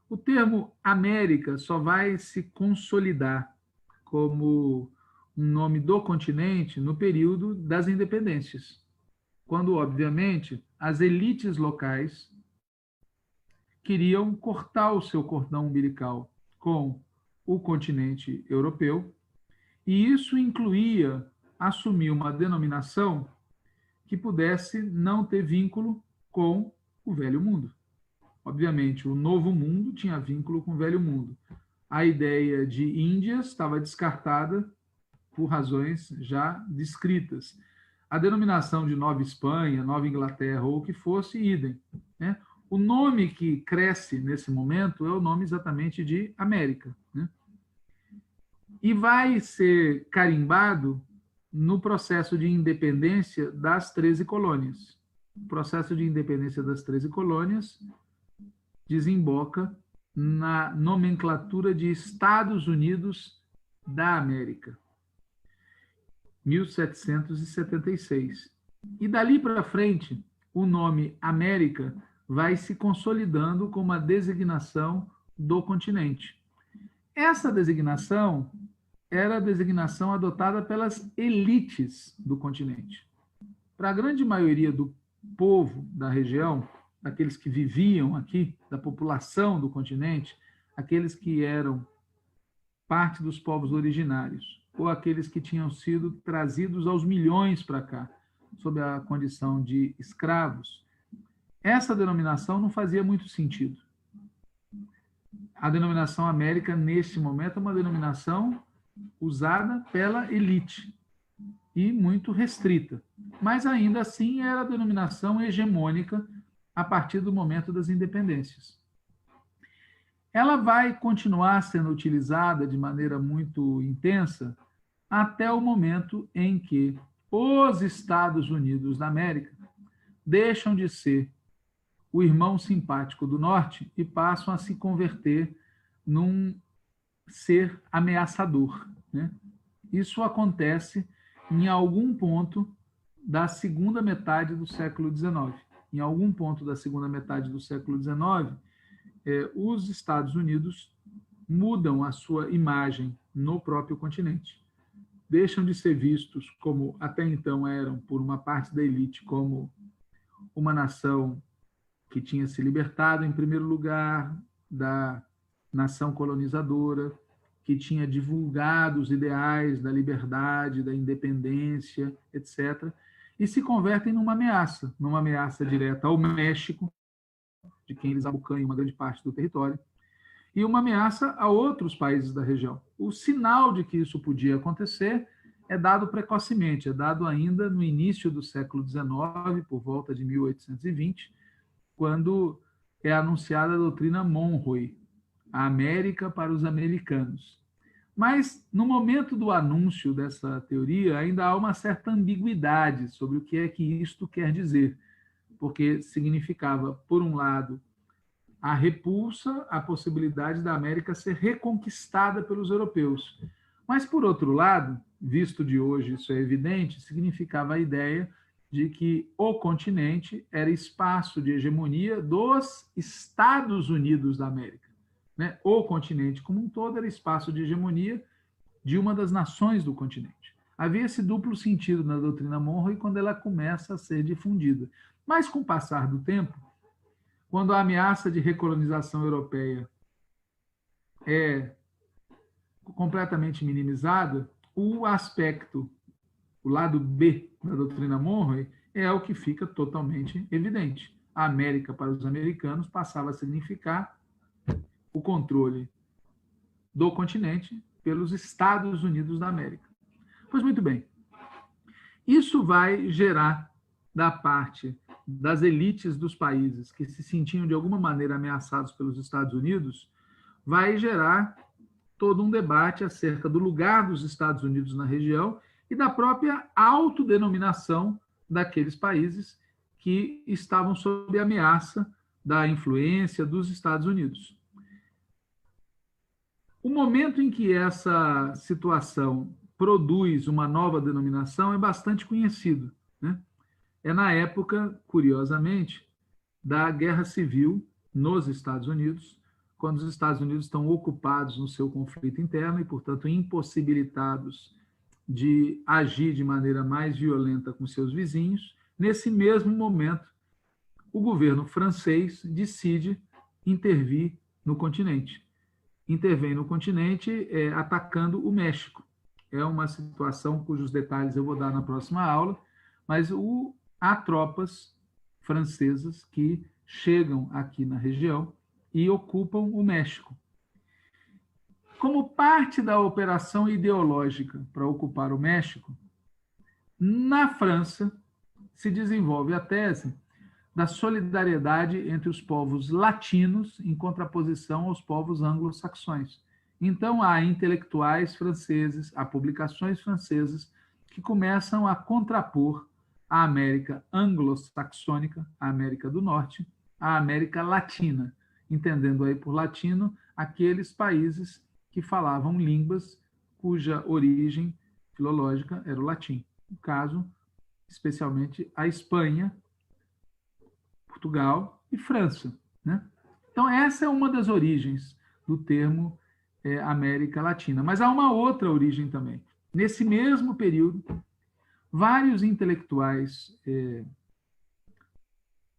O termo América só vai se consolidar como um nome do continente no período das independências, quando, obviamente, as elites locais queriam cortar o seu cordão umbilical com o continente europeu, e isso incluía assumir uma denominação que pudesse não ter vínculo com o velho mundo. Obviamente, o novo mundo tinha vínculo com o velho mundo. A ideia de Índias estava descartada por razões já descritas. A denominação de Nova Espanha, Nova Inglaterra, ou o que fosse, idem, né? O nome que cresce nesse momento é o nome exatamente de América, né? E vai ser carimbado no processo de independência das 13 colônias. O processo de independência das 13 colônias desemboca na nomenclatura de Estados Unidos da América, 1776. E dali para frente, o nome América vai se consolidando como uma designação do continente. Essa designação era a designação adotada pelas elites do continente. Para a grande maioria do povo da região, daqueles que viviam aqui, da população do continente, aqueles que eram parte dos povos originários, ou aqueles que tinham sido trazidos aos milhões para cá, sob a condição de escravos, essa denominação não fazia muito sentido. A denominação América, neste momento, é uma denominação usada pela elite e muito restrita. Mas, ainda assim, era a denominação hegemônica a partir do momento das independências. Ela vai continuar sendo utilizada de maneira muito intensa até o momento em que os Estados Unidos da América deixam de ser o irmão simpático do Norte e passam a se converter num ser ameaçador, né? Isso acontece em algum ponto da segunda metade do século XIX. Em algum ponto da segunda metade do século XIX, os Estados Unidos mudam a sua imagem no próprio continente. Deixam de ser vistos como até então eram, por uma parte da elite, como uma nação que tinha se libertado, em primeiro lugar, da nação colonizadora, que tinha divulgado os ideais da liberdade, da independência, etc., e se convertem numa ameaça direta ao México, de quem eles abocanham uma grande parte do território, e uma ameaça a outros países da região. O sinal de que isso podia acontecer é dado precocemente, é dado ainda no início do século XIX, por volta de 1820, quando é anunciada a doutrina Monroe, a América para os americanos. Mas, no momento do anúncio dessa teoria, ainda há uma certa ambiguidade sobre o que é que isto quer dizer, porque significava, por um lado, a repulsa à possibilidade da América ser reconquistada pelos europeus. Mas, por outro lado, visto de hoje isso é evidente, significava a ideia de que o continente era espaço de hegemonia dos Estados Unidos da América, né? O continente como um todo era espaço de hegemonia de uma das nações do continente. Havia esse duplo sentido na doutrina Monroe quando ela começa a ser difundida. Mas, com o passar do tempo, quando a ameaça de recolonização europeia é completamente minimizada, o aspecto, o lado B da doutrina Monroe, é o que fica totalmente evidente. A América para os americanos passava a significar o controle do continente pelos Estados Unidos da América. Pois muito bem, isso vai gerar, da parte das elites dos países que se sentiam de alguma maneira ameaçados pelos Estados Unidos, vai gerar todo um debate acerca do lugar dos Estados Unidos na região e da própria autodenominação daqueles países que estavam sob ameaça da influência dos Estados Unidos. O momento em que essa situação produz uma nova denominação é bastante conhecido, né? É na época, curiosamente, da Guerra Civil nos Estados Unidos, quando os Estados Unidos estão ocupados no seu conflito interno e, portanto, impossibilitados de agir de maneira mais violenta com seus vizinhos. Nesse mesmo momento, o governo francês decide intervir no continente. Intervém no continente atacando o México. É uma situação cujos detalhes eu vou dar na próxima aula, mas há tropas francesas que chegam aqui na região e ocupam o México. Como parte da operação ideológica para ocupar o México, na França se desenvolve a tese da solidariedade entre os povos latinos em contraposição aos povos anglo-saxões. Então, há intelectuais franceses, há publicações francesas que começam a contrapor a América anglo-saxônica, a América do Norte, a América Latina, entendendo aí por latino aqueles países que falavam línguas cuja origem filológica era o latim. No caso, especialmente a Espanha, Portugal e França, né? Então, essa é uma das origens do termo América Latina. Mas há uma outra origem também. Nesse mesmo período, vários intelectuais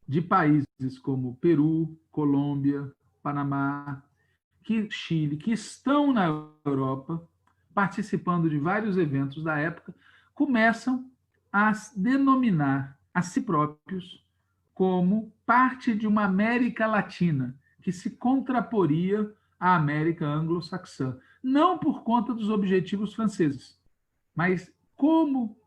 de países como Peru, Colômbia, Panamá, Chile, que estão na Europa, participando de vários eventos da época, começam a denominar a si próprios como parte de uma América Latina, que se contraporia à América anglo-saxã. Não por conta dos objetivos franceses, mas como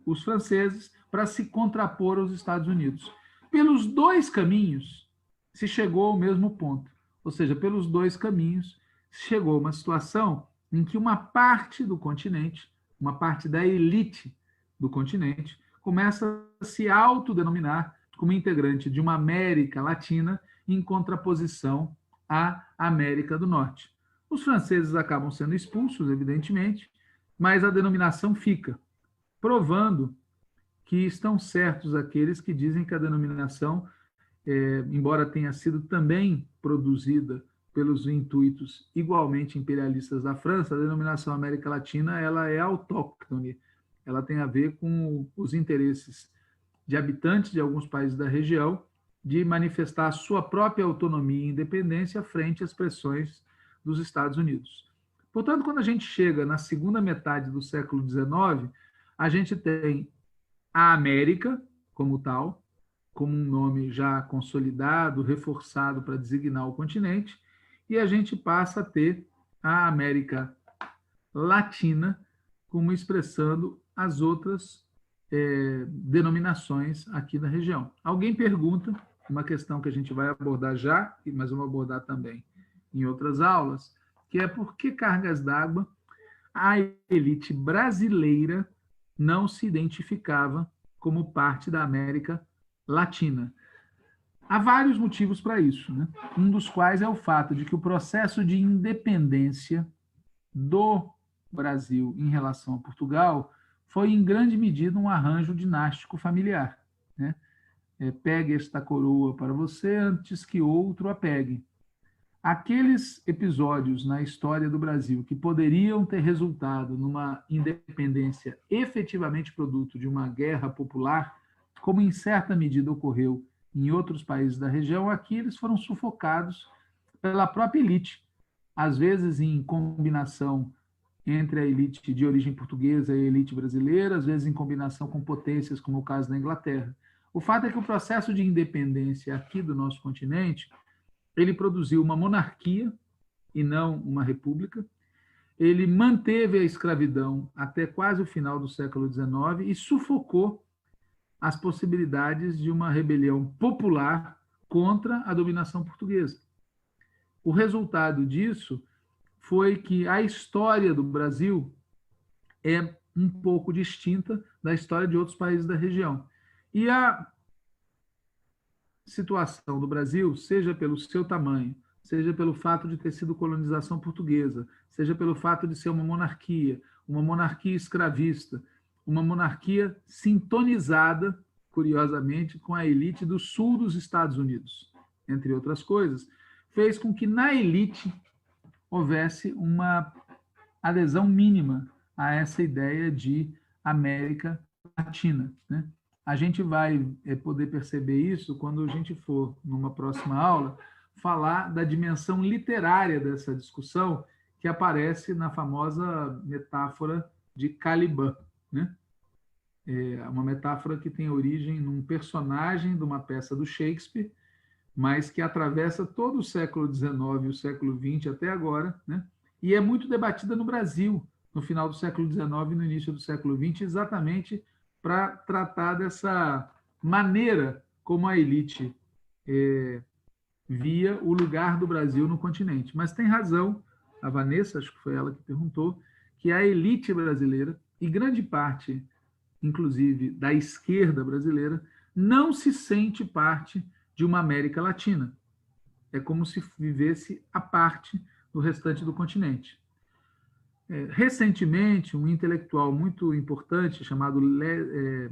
os franceses para se contrapor aos Estados Unidos. Pelos dois caminhos se chegou ao mesmo ponto. Ou seja, pelos dois caminhos se chegou a uma situação em que uma parte do continente, uma parte da elite do continente, começa a se autodenominar como integrante de uma América Latina em contraposição à América do Norte. Os franceses acabam sendo expulsos, evidentemente, mas a denominação fica, provando que estão certos aqueles que dizem que a denominação, embora tenha sido também produzida pelos intuitos igualmente imperialistas da França, a denominação América Latina ela é autóctone, ela tem a ver com os interesses de habitantes de alguns países da região de manifestar a sua própria autonomia e independência frente às pressões dos Estados Unidos. Portanto, quando a gente chega na segunda metade do século XIX, a gente tem a América como tal, como um nome já consolidado, reforçado para designar o continente, e a gente passa a ter a América Latina como expressando as outras denominações aqui da região. Alguém pergunta, uma questão que a gente vai abordar já, mas vamos abordar também em outras aulas, que é por que cargas d'água a elite brasileira não se identificava como parte da América Latina. Há vários motivos para isso, né? Um dos quais é o fato de que o processo de independência do Brasil em relação a Portugal foi, em grande medida, um arranjo dinástico familiar, né? Pegue esta coroa para você antes que outro a pegue. Aqueles episódios na história do Brasil que poderiam ter resultado numa independência efetivamente produto de uma guerra popular, como em certa medida ocorreu em outros países da região, aqui eles foram sufocados pela própria elite, às vezes em combinação entre a elite de origem portuguesa e a elite brasileira, às vezes em combinação com potências, como o caso da Inglaterra. O fato é que o processo de independência aqui do nosso continente, ele produziu uma monarquia e não uma república, ele manteve a escravidão até quase o final do século XIX e sufocou as possibilidades de uma rebelião popular contra a dominação portuguesa. O resultado disso foi que a história do Brasil é um pouco distinta da história de outros países da região. E a situação do Brasil, seja pelo seu tamanho, seja pelo fato de ter sido colonização portuguesa, seja pelo fato de ser uma monarquia escravista, uma monarquia sintonizada, curiosamente, com a elite do sul dos Estados Unidos, entre outras coisas, fez com que na elite houvesse uma adesão mínima a essa ideia de América Latina, né? A gente vai poder perceber isso quando a gente for, numa próxima aula, falar da dimensão literária dessa discussão, que aparece na famosa metáfora de Caliban, né? É uma metáfora que tem origem num personagem de uma peça do Shakespeare, mas que atravessa todo o século XIX e o século XX até agora, né? E é muito debatida no Brasil, no final do século XIX e no início do século XX, exatamente para tratar dessa maneira como a elite via o lugar do Brasil no continente. Mas tem razão, a Vanessa, acho que foi ela que perguntou, que a elite brasileira, e grande parte, inclusive, da esquerda brasileira, não se sente parte de uma América Latina. É como se vivesse à parte do restante do continente. Recentemente, um intelectual muito importante chamado Leslie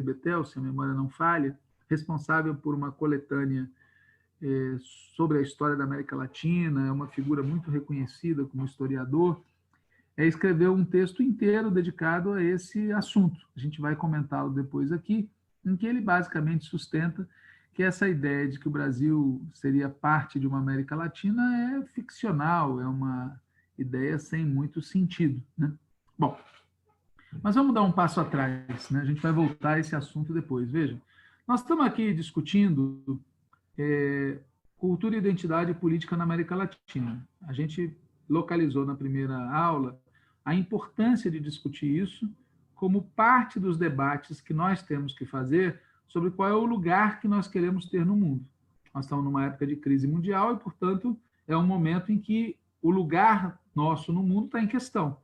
Bethel, se a memória não falha, responsável por uma coletânea sobre a história da América Latina, é uma figura muito reconhecida como historiador, escreveu um texto inteiro dedicado a esse assunto. A gente vai comentá-lo depois aqui, em que ele basicamente sustenta que essa ideia de que o Brasil seria parte de uma América Latina é ficcional, é uma ideia sem muito sentido, né? Bom, mas vamos dar um passo atrás, né? A gente vai voltar a esse assunto depois. Veja, nós estamos aqui discutindo cultura, identidade e política na América Latina. A gente localizou na primeira aula a importância de discutir isso como parte dos debates que nós temos que fazer sobre qual é o lugar que nós queremos ter no mundo. Nós estamos numa época de crise mundial e, portanto, é um momento em que o lugar nosso no mundo está em questão.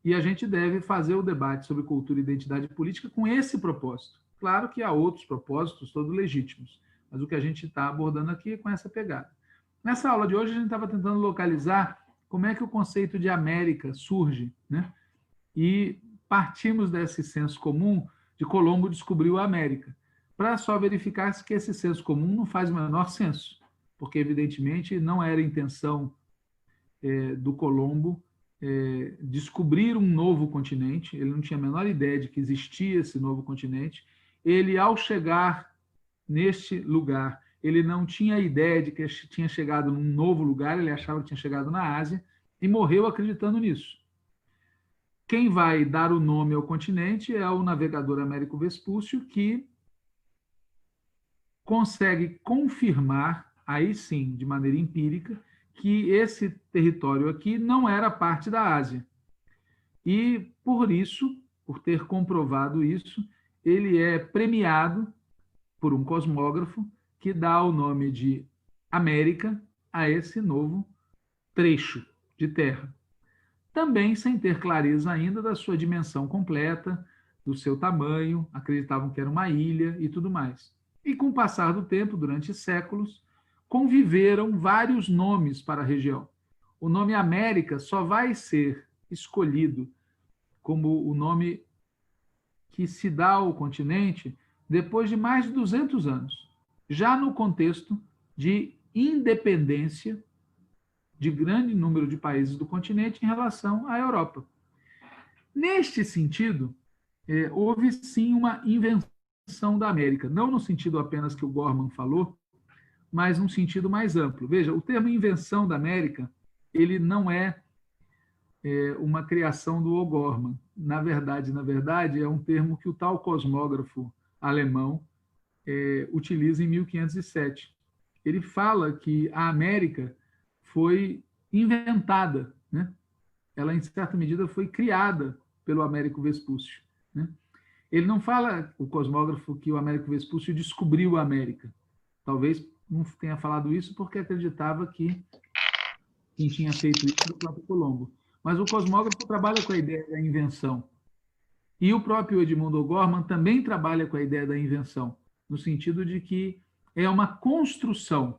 E a gente deve fazer o debate sobre cultura, identidade e política com esse propósito. Claro que há outros propósitos, todos legítimos, mas o que a gente está abordando aqui é com essa pegada. Nessa aula de hoje, a gente estava tentando localizar como é que o conceito de América surge, né? E partimos desse senso comum de Colombo descobriu a América, para só verificar que esse senso comum não faz o menor senso, porque, evidentemente, não era a intenção do Colombo descobrir um novo continente, ele não tinha a menor ideia de que existia esse novo continente. Ele, ao chegar neste lugar, ele não tinha ideia de que tinha chegado num novo lugar, ele achava que tinha chegado na Ásia e morreu acreditando nisso. Quem vai dar o nome ao continente é o navegador Américo Vespúcio, que consegue confirmar, aí sim, de maneira empírica, que esse território aqui não era parte da Ásia. E, por isso, por ter comprovado isso, ele é premiado por um cosmógrafo que dá o nome de América a esse novo trecho de terra. Também sem ter clareza ainda da sua dimensão completa, do seu tamanho, acreditavam que era uma ilha e tudo mais. E com o passar do tempo, durante séculos, conviveram vários nomes para a região. O nome América só vai ser escolhido como o nome que se dá ao continente depois de mais de 200 anos, já no contexto de independência de grande número de países do continente em relação à Europa. Neste sentido, houve sim uma invenção da América, não no sentido apenas que o Gorman falou, mas num sentido mais amplo. Veja, o termo invenção da América, ele não é uma criação do O'Gorman. Na verdade, é um termo que o tal cosmógrafo alemão utiliza em 1507. Ele fala que a América foi inventada, né? Ela, em certa medida, foi criada pelo Américo Vespúcio, né? Ele não fala, o cosmógrafo, que o Américo Vespúcio descobriu a América. Talvez não tenha falado isso porque acreditava que quem tinha feito isso era o próprio Colombo. Mas o cosmógrafo trabalha com a ideia da invenção. E o próprio Edmund O'Gorman também trabalha com a ideia da invenção, no sentido de que é uma construção.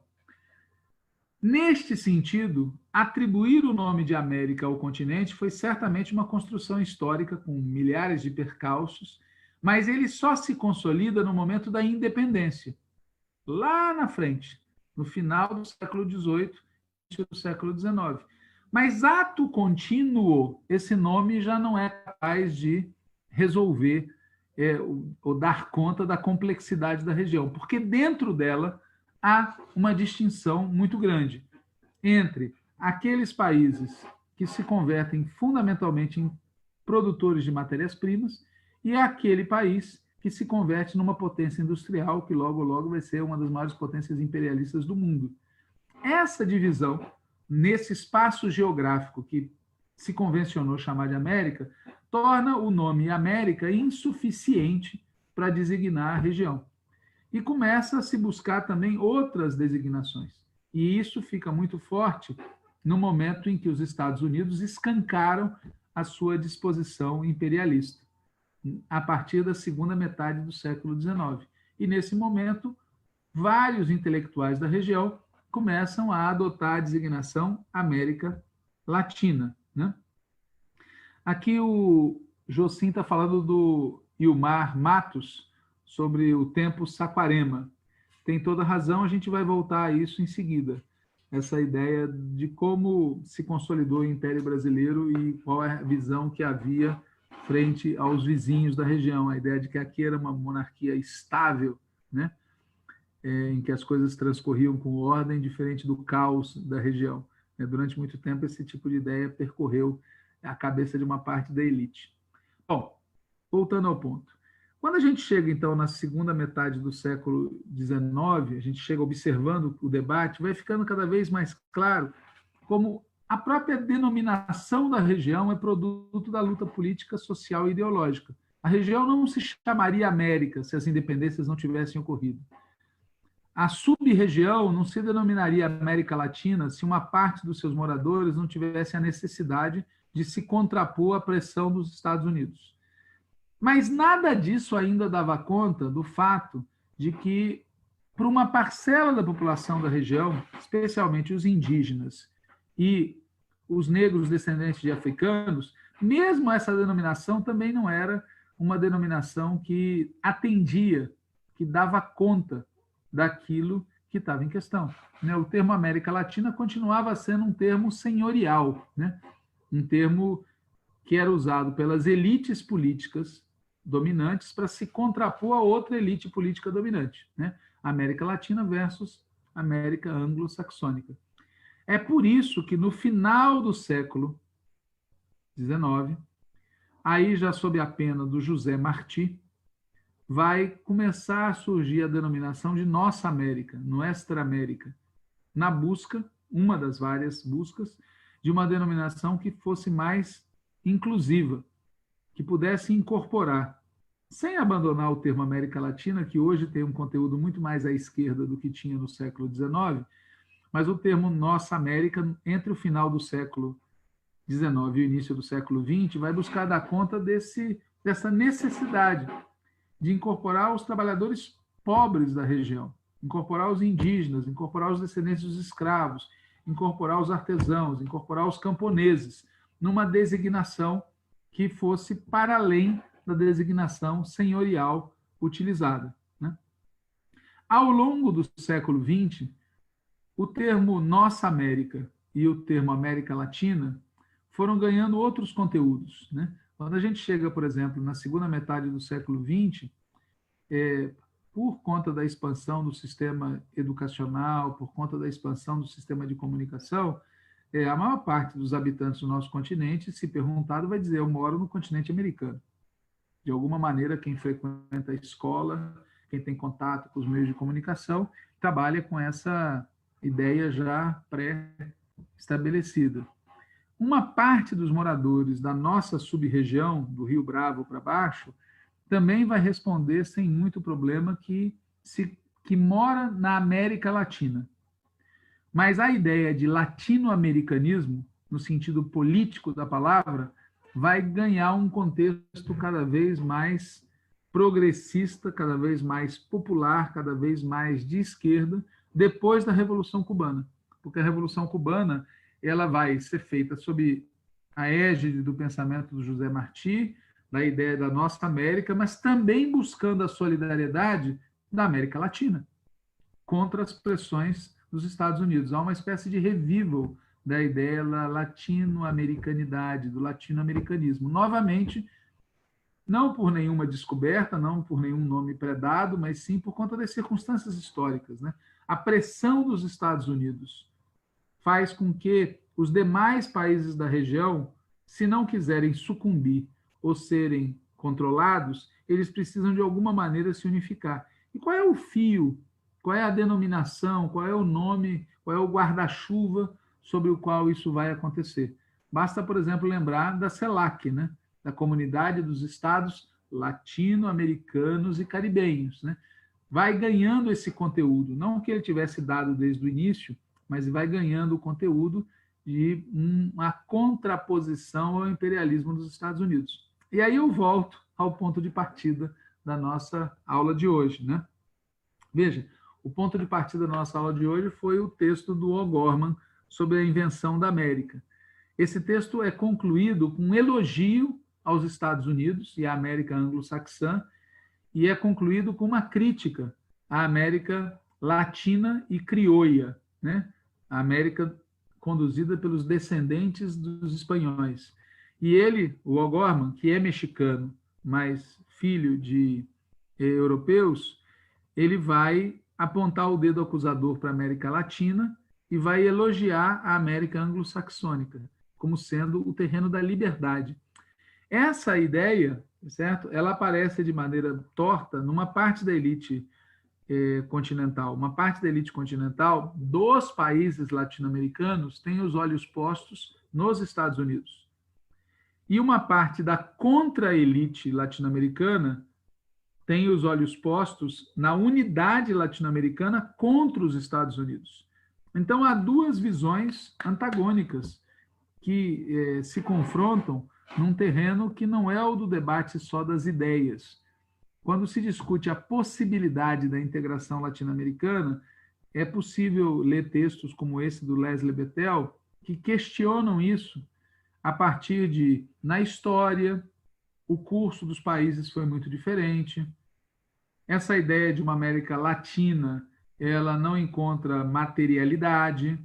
Neste sentido, atribuir o nome de América ao continente foi certamente uma construção histórica com milhares de percalços, mas ele só se consolida no momento da independência, lá na frente, no final do século XVIII, início do século XIX. Mas, ato contínuo, esse nome já não é capaz de resolver ou dar conta da complexidade da região, porque dentro dela há uma distinção muito grande entre aqueles países que se convertem fundamentalmente em produtores de matérias-primas e aquele país que se converte numa potência industrial que logo, logo vai ser uma das maiores potências imperialistas do mundo. Essa divisão, nesse espaço geográfico que se convencionou chamar de América, torna o nome América insuficiente para designar a região. E começa a se buscar também outras designações. E isso fica muito forte no momento em que os Estados Unidos escancaram a sua disposição imperialista, a partir da segunda metade do século XIX. E, nesse momento, vários intelectuais da região começam a adotar a designação América Latina, né? Aqui o Jocim está falando do Ilmar Matos, sobre o tempo Saquarema. tem toda razão, a gente vai voltar a isso em seguida. Essa ideia de como se consolidou o Império Brasileiro e qual é a visão que havia frente aos vizinhos da região. A ideia de que aqui era uma monarquia estável, né? Em que as coisas transcorriam com ordem, diferente do caos da região. Durante muito tempo, esse tipo de ideia percorreu a cabeça de uma parte da elite. Bom, voltando ao ponto. Quando a gente chega, então, na segunda metade do século XIX, a gente chega observando o debate, vai ficando cada vez mais claro como a própria denominação da região é produto da luta política, social e ideológica. A região não se chamaria América se as independências não tivessem ocorrido. A sub-região não se denominaria América Latina se uma parte dos seus moradores não tivesse a necessidade de se contrapor à pressão dos Estados Unidos. Mas nada disso ainda dava conta do fato de que, para uma parcela da população da região, especialmente os indígenas e os negros descendentes de africanos, mesmo essa denominação também não era uma denominação que atendia, que dava conta daquilo que estava em questão. O termo América Latina continuava sendo um termo senhorial, um termo que era usado pelas elites políticas dominantes para se contrapor a outra elite política dominante, América Latina versus América anglo-saxônica. É por isso que no final do século XIX, aí já sob a pena do José Martí, vai começar a surgir a denominação de Nossa América, Nuestra América, na busca, uma das várias buscas, de uma denominação que fosse mais inclusiva, que pudesse incorporar, sem abandonar o termo América Latina, que hoje tem um conteúdo muito mais à esquerda do que tinha no século XIX, mas o termo Nossa América, entre o final do século XIX e o início do século XX, vai buscar dar conta dessa necessidade de incorporar os trabalhadores pobres da região, incorporar os indígenas, incorporar os descendentes dos escravos, incorporar os artesãos, incorporar os camponeses, numa designação que fosse para além da designação senhorial utilizada. Ao longo do século XX, o termo Nossa América e o termo América Latina foram ganhando outros conteúdos. Quando a gente chega, por exemplo, na segunda metade do século XX, por conta da expansão do sistema educacional, por conta da expansão do sistema de comunicação, a maior parte dos habitantes do nosso continente, se perguntado, vai dizer: eu moro no continente americano. De alguma maneira, quem frequenta a escola, quem tem contato com os meios de comunicação, trabalha com essa ideia já pré-estabelecida. Uma parte dos moradores da nossa sub-região, do Rio Bravo para baixo, também vai responder sem muito problema que mora na América Latina. Mas a ideia de latino-americanismo, no sentido político da palavra, vai ganhar um contexto cada vez mais progressista, cada vez mais popular, cada vez mais de esquerda, depois da Revolução Cubana. Porque a Revolução Cubana ela vai ser feita sob a égide do pensamento do José Martí, da ideia da nossa América, mas também buscando a solidariedade da América Latina contra as pressões dos Estados Unidos. Há uma espécie de revival da ideia da latino-americanidade, do latino-americanismo. Novamente, não por nenhuma descoberta, não por nenhum nome predado, mas sim por conta das circunstâncias históricas. A pressão dos Estados Unidos faz com que os demais países da região, se não quiserem sucumbir ou serem controlados, eles precisam de alguma maneira se unificar. E qual é o fio, qual é a denominação, qual é o nome, qual é o guarda-chuva sobre o qual isso vai acontecer? Basta, por exemplo, lembrar da CELAC, da Comunidade dos Estados Latino-Americanos e Caribenhos. Vai ganhando esse conteúdo, não que ele tivesse dado desde o início, mas vai ganhando o conteúdo de uma contraposição ao imperialismo dos Estados Unidos. E aí eu volto ao ponto de partida da nossa aula de hoje. Veja, o ponto de partida da nossa aula de hoje foi o texto do O'Gorman sobre a invenção da América. Esse texto é concluído com um elogio aos Estados Unidos e à América anglo-saxã, e é concluído com uma crítica à América latina e criolla, né? A América conduzida pelos descendentes dos espanhóis. E ele, o O'Gorman, que é mexicano, mas filho de europeus, ele vai apontar o dedo acusador para a América Latina e vai elogiar a América anglo-saxônica como sendo o terreno da liberdade. Essa ideia, certo? Ela aparece de maneira torta numa parte da elite continental. Uma parte da elite continental dos países latino-americanos tem os olhos postos nos Estados Unidos. E uma parte da contra-elite latino-americana tem os olhos postos na unidade latino-americana contra os Estados Unidos. Então, há duas visões antagônicas que se confrontam num terreno que não é o do debate só das ideias. Quando se discute a possibilidade da integração latino-americana, é possível ler textos como esse do Leslie Bethel, que questionam isso a partir de, na história, o curso dos países foi muito diferente. Essa ideia de uma América Latina, ela não encontra materialidade.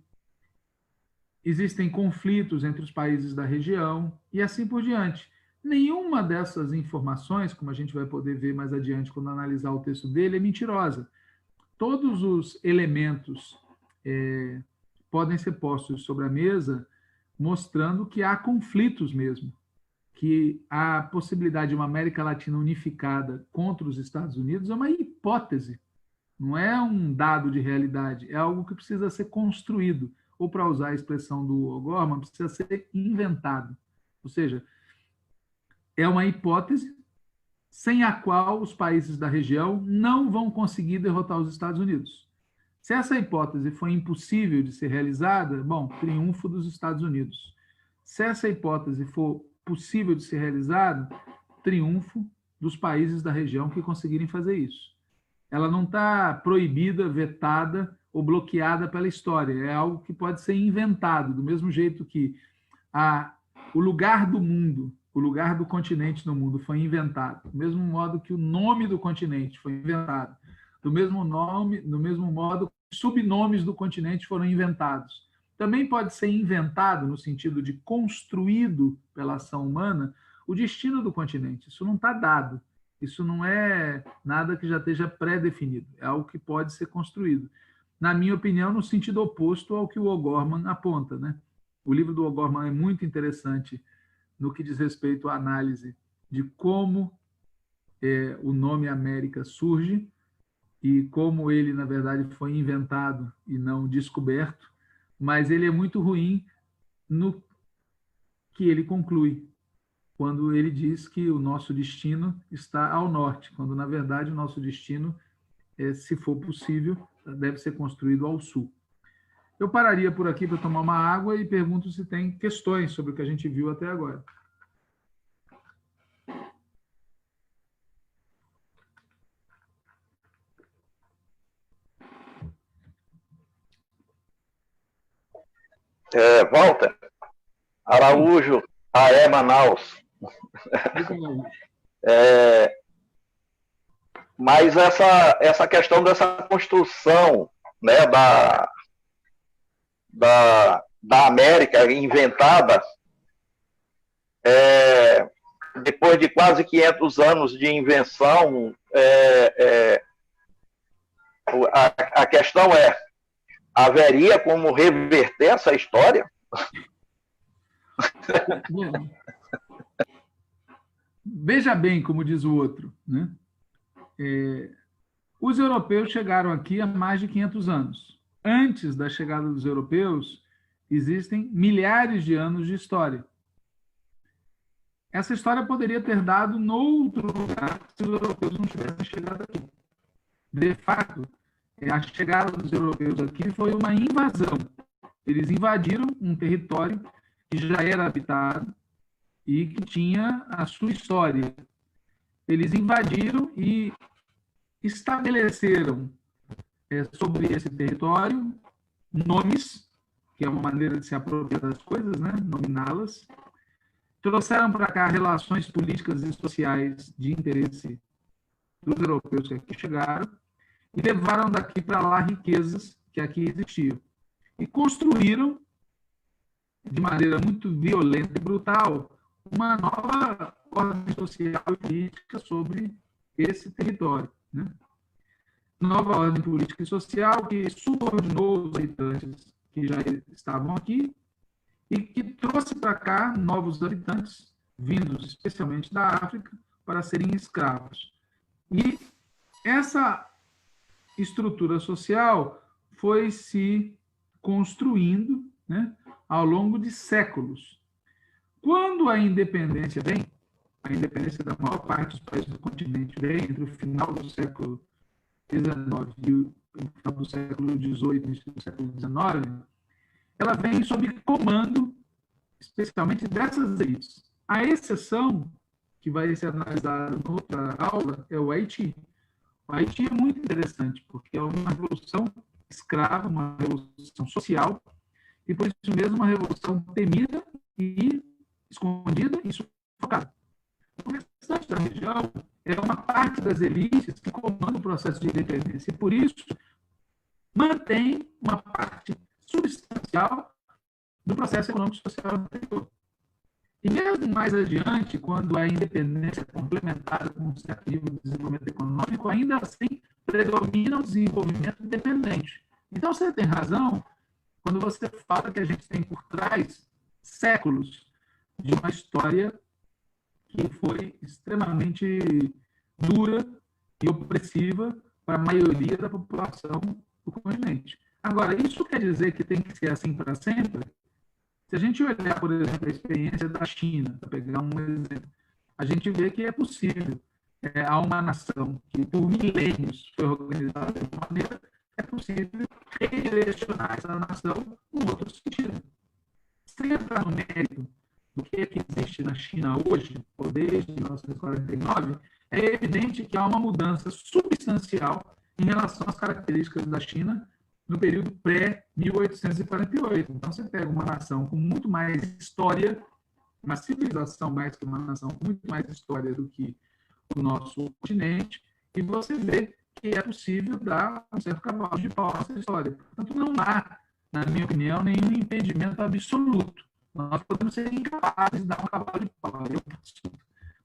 Existem conflitos entre os países da região e assim por diante. Nenhuma dessas informações, como a gente vai poder ver mais adiante quando analisar o texto dele, é mentirosa. Todos os elementos podem ser postos sobre a mesa, mostrando que há conflitos mesmo, que a possibilidade de uma América Latina unificada contra os Estados Unidos é uma hipótese, não é um dado de realidade, é algo que precisa ser construído, ou, para usar a expressão do O'Gorman, precisa ser inventado. Ou seja, é uma hipótese sem a qual os países da região não vão conseguir derrotar os Estados Unidos. Se essa hipótese for impossível de ser realizada, bom, triunfo dos Estados Unidos. Se essa hipótese for possível de ser realizada, triunfo dos países da região que conseguirem fazer isso. Ela não está proibida, vetada ou bloqueada pela história. É algo que pode ser inventado, do mesmo jeito que o lugar do mundo, o lugar do continente no mundo foi inventado, do mesmo modo que o nome do continente foi inventado, do mesmo modo que subnomes do continente foram inventados. Também pode ser inventado, no sentido de construído pela ação humana, o destino do continente. Isso não está dado. Isso não é nada que já esteja pré-definido. É algo que pode ser construído. Na minha opinião, no sentido oposto ao que o O'Gorman aponta, né? O livro do O'Gorman é muito interessante no que diz respeito à análise de como o nome América surge e como ele, na verdade, foi inventado e não descoberto, mas ele é muito ruim no que ele conclui, quando ele diz que o nosso destino está ao norte, quando, na verdade, o nosso destino, se for possível, deve ser construído ao sul. Eu pararia por aqui para tomar uma água e pergunto se tem questões sobre o que a gente viu até agora. Walter, Araújo, AE Manaus. Mas essa questão dessa construção, né, da América inventada, depois de quase 500 anos de invenção, a questão é: haveria como reverter essa história? Veja bem, como diz o outro, né? Os europeus chegaram aqui há mais de 500 anos. Antes da chegada dos europeus, existem milhares de anos de história. Essa história poderia ter dado noutro lugar se os europeus não tivessem chegado aqui. De fato, a chegada dos europeus aqui foi uma invasão. Eles invadiram um território que já era habitado e que tinha a sua história. Eles invadiram e estabeleceram sobre esse território nomes, que é uma maneira de se apropriar das coisas, né? Nominá-las. Trouxeram para cá relações políticas e sociais de interesse dos europeus que aqui chegaram e levaram daqui para lá riquezas que aqui existiam. E construíram, de maneira muito violenta e brutal, uma nova ordem social e política sobre esse território, né? Nova ordem política e social que subordinou os habitantes que já estavam aqui e que trouxe para cá novos habitantes, vindos especialmente da África, para serem escravos. E essa estrutura social foi se construindo, né, ao longo de séculos. Quando a independência vem, a independência da maior parte dos países do continente vem entre o final do século XIX e o final do século XVIII e início do século XIX, ela vem sob comando, especialmente dessas elites. A exceção, que vai ser analisada em outra aula, é o Haiti. O Haiti é muito interessante, porque é uma revolução escrava, uma revolução social, e por isso mesmo uma revolução temida e escondida e sufocada. O restante da região é uma parte das elites que comanda o processo de independência, e por isso mantém uma parte substancial do processo econômico-social anterior. E mesmo mais adiante, quando a independência é complementada com um certo nível de desenvolvimento econômico, ainda assim predomina o desenvolvimento independente. Então, você tem razão quando você fala que a gente tem por trás séculos de uma história que foi extremamente dura e opressiva para a maioria da população do continente. Agora, isso quer dizer que tem que ser assim para sempre? Se a gente olhar, por exemplo, a experiência da China, para pegar um exemplo, a gente vê que é possível. Há uma nação que, por milênios, foi organizada de uma maneira, é possível redirecionar essa nação em outro sentido. Sem entrar no mérito do que existe na China hoje, ou desde 1949, é evidente que há uma mudança substancial em relação às características da China no período pré-1848. Então, você pega uma nação com muito mais história, uma civilização mais que uma nação com muito mais história do que o nosso continente, e você vê que é possível dar um certo cavalo de pau a essa história. Portanto, não há, na minha opinião, nenhum impedimento absoluto. Nós podemos ser incapazes de dar um cavalo de pau,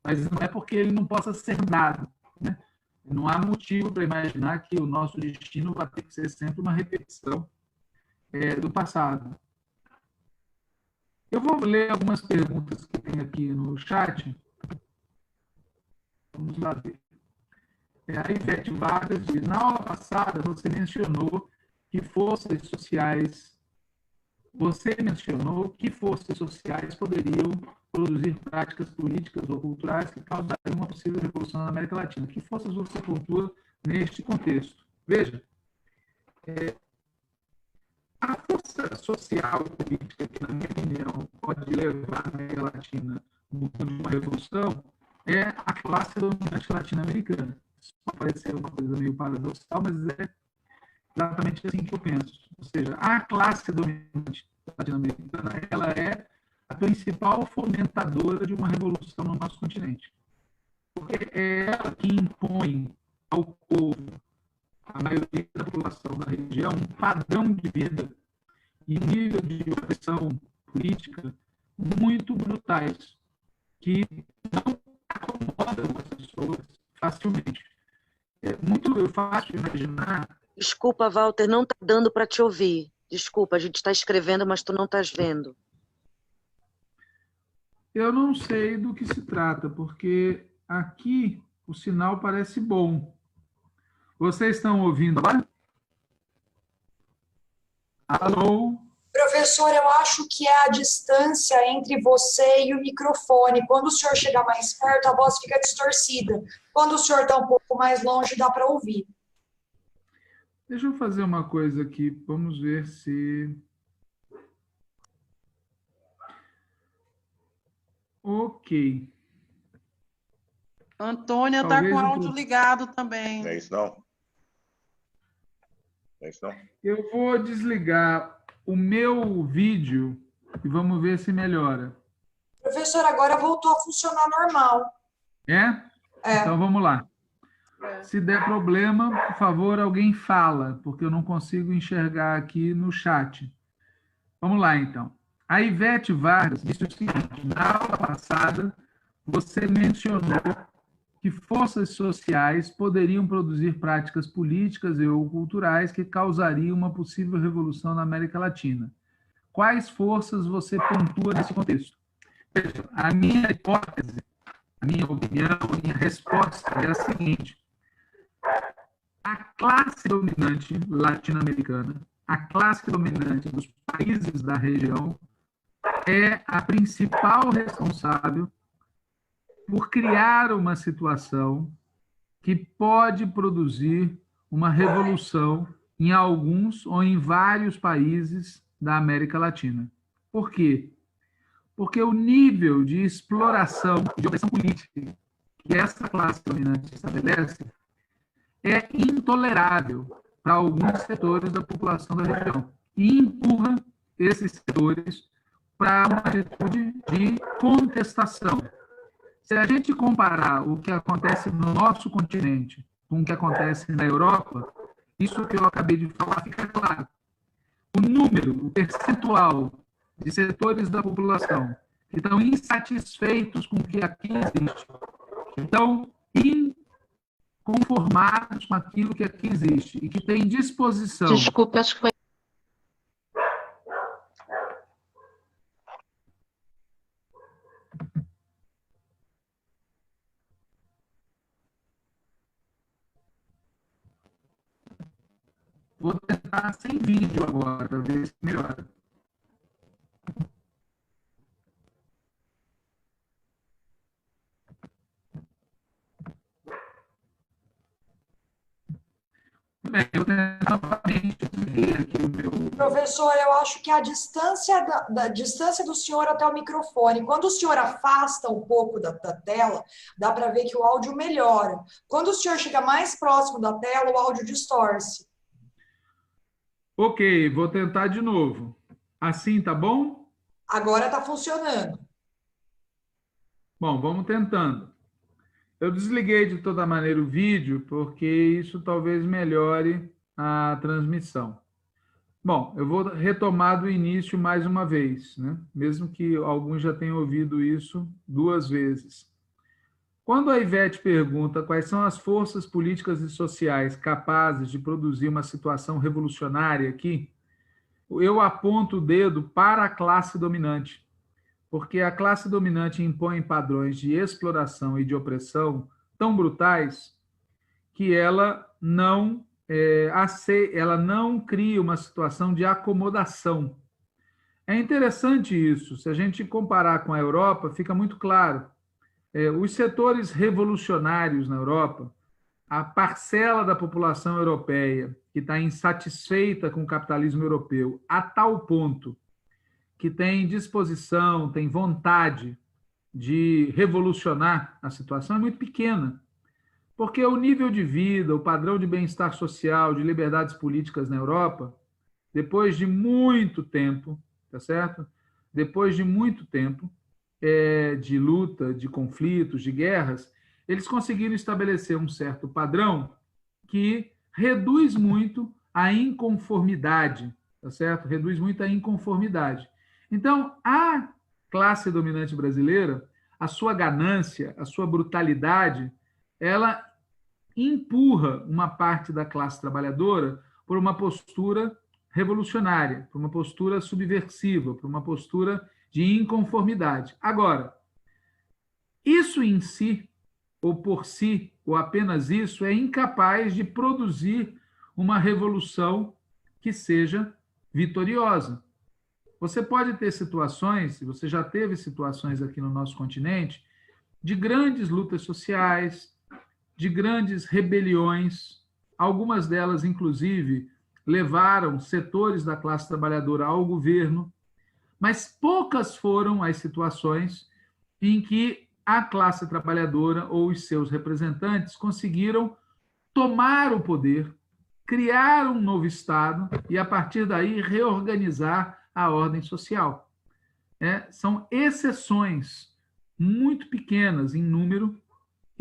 mas não é porque ele não possa ser dado, né? Não há motivo para imaginar que o nosso destino vai ter que ser sempre uma repetição do passado. Eu vou ler algumas perguntas que tem aqui no chat. Vamos lá ver. A Ivete Vargas diz, na aula passada você mencionou que forças sociais poderiam produzir práticas políticas ou culturais que causariam uma possível revolução na América Latina. Que forças você pontua neste contexto? Veja, a força social e política que, na minha opinião, pode levar a América Latina no mundo de uma revolução é a classe dominante latino-americana. Isso pode parecer uma coisa meio paradoxal, mas é exatamente assim que eu penso. Ou seja, a classe dominante latino-americana, ela é a principal fomentadora de uma revolução no nosso continente. Porque é ela que impõe ao povo, à maioria da população da região, um padrão de vida e um nível de opressão política muito brutais, que não acomodam as pessoas facilmente. É muito fácil imaginar... Desculpa, Walter, não está dando para te ouvir. Desculpa, a gente está escrevendo, mas tu não estás vendo. Eu não sei do que se trata, porque aqui o sinal parece bom. Vocês estão ouvindo agora? Alô? Professor, eu acho que é a distância entre você e o microfone. Quando o senhor chegar mais perto, a voz fica distorcida. Quando o senhor está um pouco mais longe, dá para ouvir. Deixa eu fazer uma coisa aqui. Vamos ver se... Ok. Antônia está com o áudio ligado também. Não é isso, não? Não é isso, não? Eu vou desligar o meu vídeo e vamos ver se melhora. Professor, agora voltou a funcionar normal. É? Então, vamos lá. Se der problema, por favor, alguém fala, porque eu não consigo enxergar aqui no chat. Vamos lá, então. A Ivete Vargas disse o seguinte: na aula passada, você mencionou que forças sociais poderiam produzir práticas políticas e ou culturais que causariam uma possível revolução na América Latina. Quais forças você pontua nesse contexto? Veja, a minha hipótese, a minha opinião, a minha resposta é a seguinte: a classe dominante latino-americana, a classe dominante dos países da região, é a principal responsável por criar uma situação que pode produzir uma revolução em alguns ou em vários países da América Latina. Por quê? Porque o nível de exploração, de opressão política que essa classe dominante estabelece é intolerável para alguns setores da população da região e empurra esses setores para uma atitude de contestação. Se a gente comparar o que acontece no nosso continente com o que acontece na Europa, isso que eu acabei de falar fica claro. O número, o percentual de setores da população que estão insatisfeitos com o que aqui existe, que estão inconformados com aquilo que aqui existe e que têm disposição... Desculpe, acho que foi... Vou tentar sem vídeo agora, para ver se melhora. Bem, eu vou tentar novamente aqui o meu... Professor, eu acho que a distância da distância do senhor até o microfone, quando o senhor afasta um pouco da tela, dá para ver que o áudio melhora. Quando o senhor chega mais próximo da tela, o áudio distorce. Ok, vou tentar de novo. Assim, tá bom? Agora está funcionando. Bom, vamos tentando. Eu desliguei de toda maneira o vídeo, porque isso talvez melhore a transmissão. Bom, eu vou retomar do início mais uma vez, né? Mesmo que alguns já tenham ouvido isso 2 vezes. Quando a Ivete pergunta quais são as forças políticas e sociais capazes de produzir uma situação revolucionária aqui, eu aponto o dedo para a classe dominante, porque a classe dominante impõe padrões de exploração e de opressão tão brutais que ela não cria uma situação de acomodação. É interessante isso. Se a gente comparar com a Europa, fica muito claro. Os setores revolucionários na Europa, a parcela da população europeia que está insatisfeita com o capitalismo europeu a tal ponto que tem disposição, tem vontade de revolucionar a situação é muito pequena, porque o nível de vida, o padrão de bem-estar social, de liberdades políticas na Europa, depois de muito tempo, tá certo? Depois de muito tempo, de luta, de conflitos, de guerras, eles conseguiram estabelecer um certo padrão que reduz muito a inconformidade, tá certo? Reduz muito a inconformidade. Então, a classe dominante brasileira, a sua ganância, a sua brutalidade, ela empurra uma parte da classe trabalhadora por uma postura revolucionária, por uma postura subversiva, por uma postura de inconformidade. Agora, isso em si, ou por si, ou apenas isso, é incapaz de produzir uma revolução que seja vitoriosa. Você pode ter situações, e você já teve situações aqui no nosso continente, de grandes lutas sociais, de grandes rebeliões, algumas delas, inclusive, levaram setores da classe trabalhadora ao governo, mas poucas foram as situações em que a classe trabalhadora ou os seus representantes conseguiram tomar o poder, criar um novo Estado e, a partir daí, reorganizar a ordem social. São exceções muito pequenas em número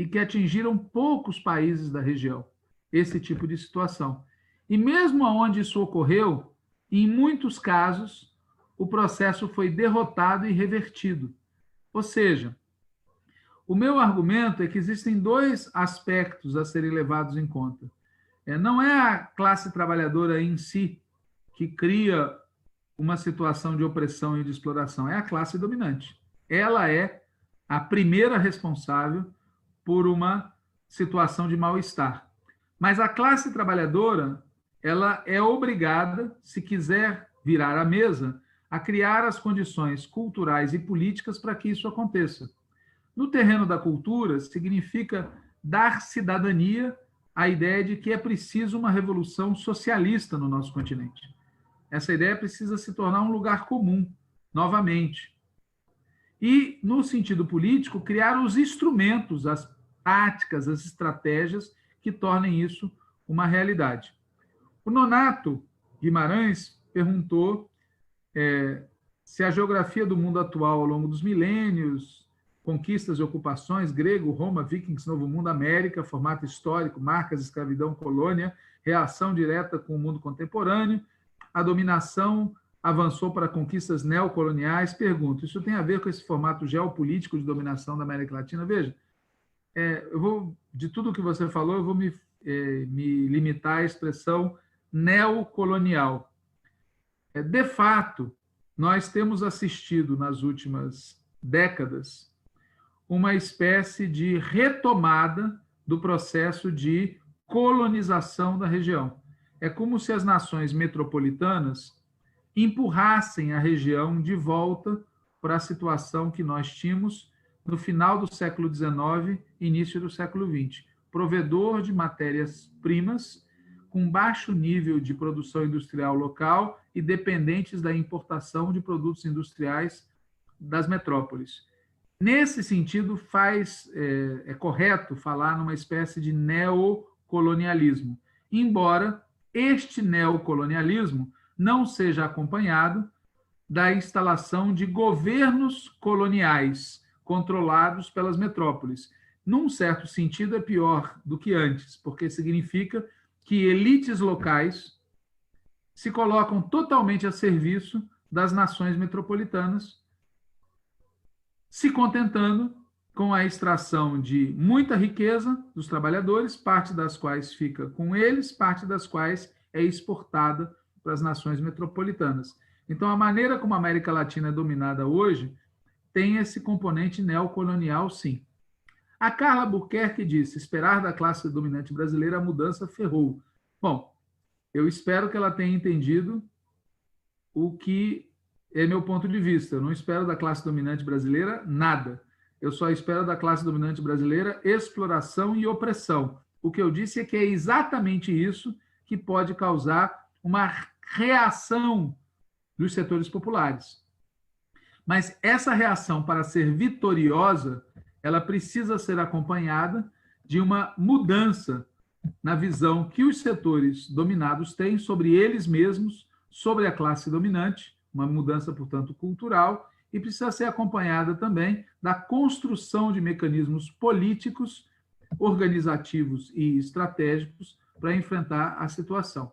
e que atingiram poucos países da região, esse tipo de situação. E mesmo onde isso ocorreu, em muitos casos, o processo foi derrotado e revertido. Ou seja, o meu argumento é que existem dois aspectos a serem levados em conta. Não é a classe trabalhadora em si que cria uma situação de opressão e de exploração, é a classe dominante. Ela é a primeira responsável por uma situação de mal-estar. Mas a classe trabalhadora, ela é obrigada, se quiser virar a mesa, a criar as condições culturais e políticas para que isso aconteça. No terreno da cultura, significa dar cidadania à ideia de que é preciso uma revolução socialista no nosso continente. Essa ideia precisa se tornar um lugar comum, novamente. E, no sentido político, criar os instrumentos, as táticas, as estratégias que tornem isso uma realidade. O Nonato Guimarães perguntou se a geografia do mundo atual ao longo dos milênios, conquistas e ocupações, grego, Roma, vikings, Novo Mundo, América, formato histórico, marcas, escravidão, colônia, reação direta com o mundo contemporâneo, a dominação avançou para conquistas neocoloniais. Pergunto, isso tem a ver com esse formato geopolítico de dominação da América Latina? Veja, de tudo que você falou, eu vou me limitar à expressão neocolonial. De fato, nós temos assistido nas últimas décadas uma espécie de retomada do processo de colonização da região. É como se as nações metropolitanas empurrassem a região de volta para a situação que nós tínhamos no final do século XIX e início do século XX. Provedor de matérias-primas com baixo nível de produção industrial local e dependentes da importação de produtos industriais das metrópoles. Nesse sentido, é correto falar numa espécie de neocolonialismo, embora este neocolonialismo não seja acompanhado da instalação de governos coloniais controlados pelas metrópoles. Num certo sentido, é pior do que antes, porque significa que elites locais se colocam totalmente a serviço das nações metropolitanas, se contentando com a extração de muita riqueza dos trabalhadores, parte das quais fica com eles, parte das quais é exportada para as nações metropolitanas. Então, a maneira como a América Latina é dominada hoje tem esse componente neocolonial, sim. A Carla Buquerque disse, esperar da classe dominante brasileira a mudança ferrou. Bom, eu espero que ela tenha entendido o que é meu ponto de vista. Eu não espero da classe dominante brasileira nada. Eu só espero da classe dominante brasileira exploração e opressão. O que eu disse é que é exatamente isso que pode causar uma reação dos setores populares. Mas essa reação, para ser vitoriosa, ela precisa ser acompanhada de uma mudança na visão que os setores dominados têm sobre eles mesmos, sobre a classe dominante, uma mudança, portanto, cultural, e precisa ser acompanhada também da construção de mecanismos políticos, organizativos e estratégicos para enfrentar a situação.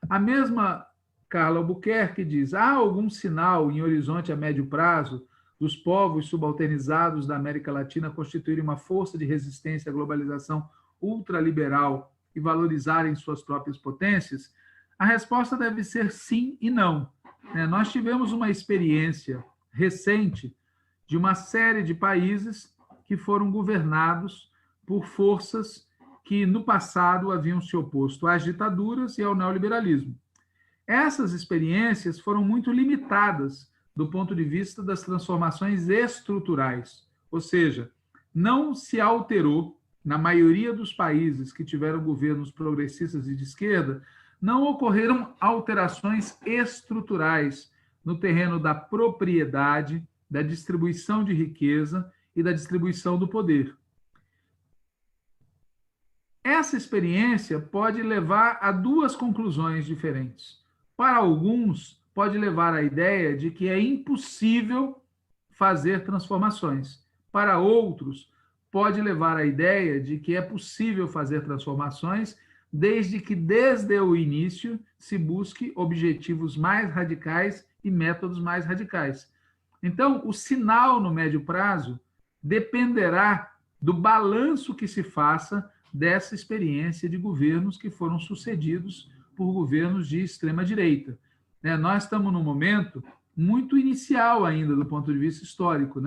A mesma Carla Albuquerque diz, há algum sinal em horizonte a médio prazo dos povos subalternizados da América Latina constituírem uma força de resistência à globalização ultraliberal e valorizarem suas próprias potências? A resposta deve ser sim e não. Nós tivemos uma experiência recente de uma série de países que foram governados por forças que, no passado, haviam se oposto às ditaduras e ao neoliberalismo. Essas experiências foram muito limitadas do ponto de vista das transformações estruturais, ou seja, não se alterou, na maioria dos países que tiveram governos progressistas e de esquerda, não ocorreram alterações estruturais no terreno da propriedade, da distribuição de riqueza e da distribuição do poder. Essa experiência pode levar a duas conclusões diferentes. Para alguns, pode levar à ideia de que é impossível fazer transformações. Para outros, pode levar à ideia de que é possível fazer transformações desde que, desde o início, se busque objetivos mais radicais e métodos mais radicais. Então, o sinal no médio prazo dependerá do balanço que se faça dessa experiência de governos que foram sucedidos por governos de extrema-direita. Nós estamos num momento muito inicial ainda do ponto de vista histórico.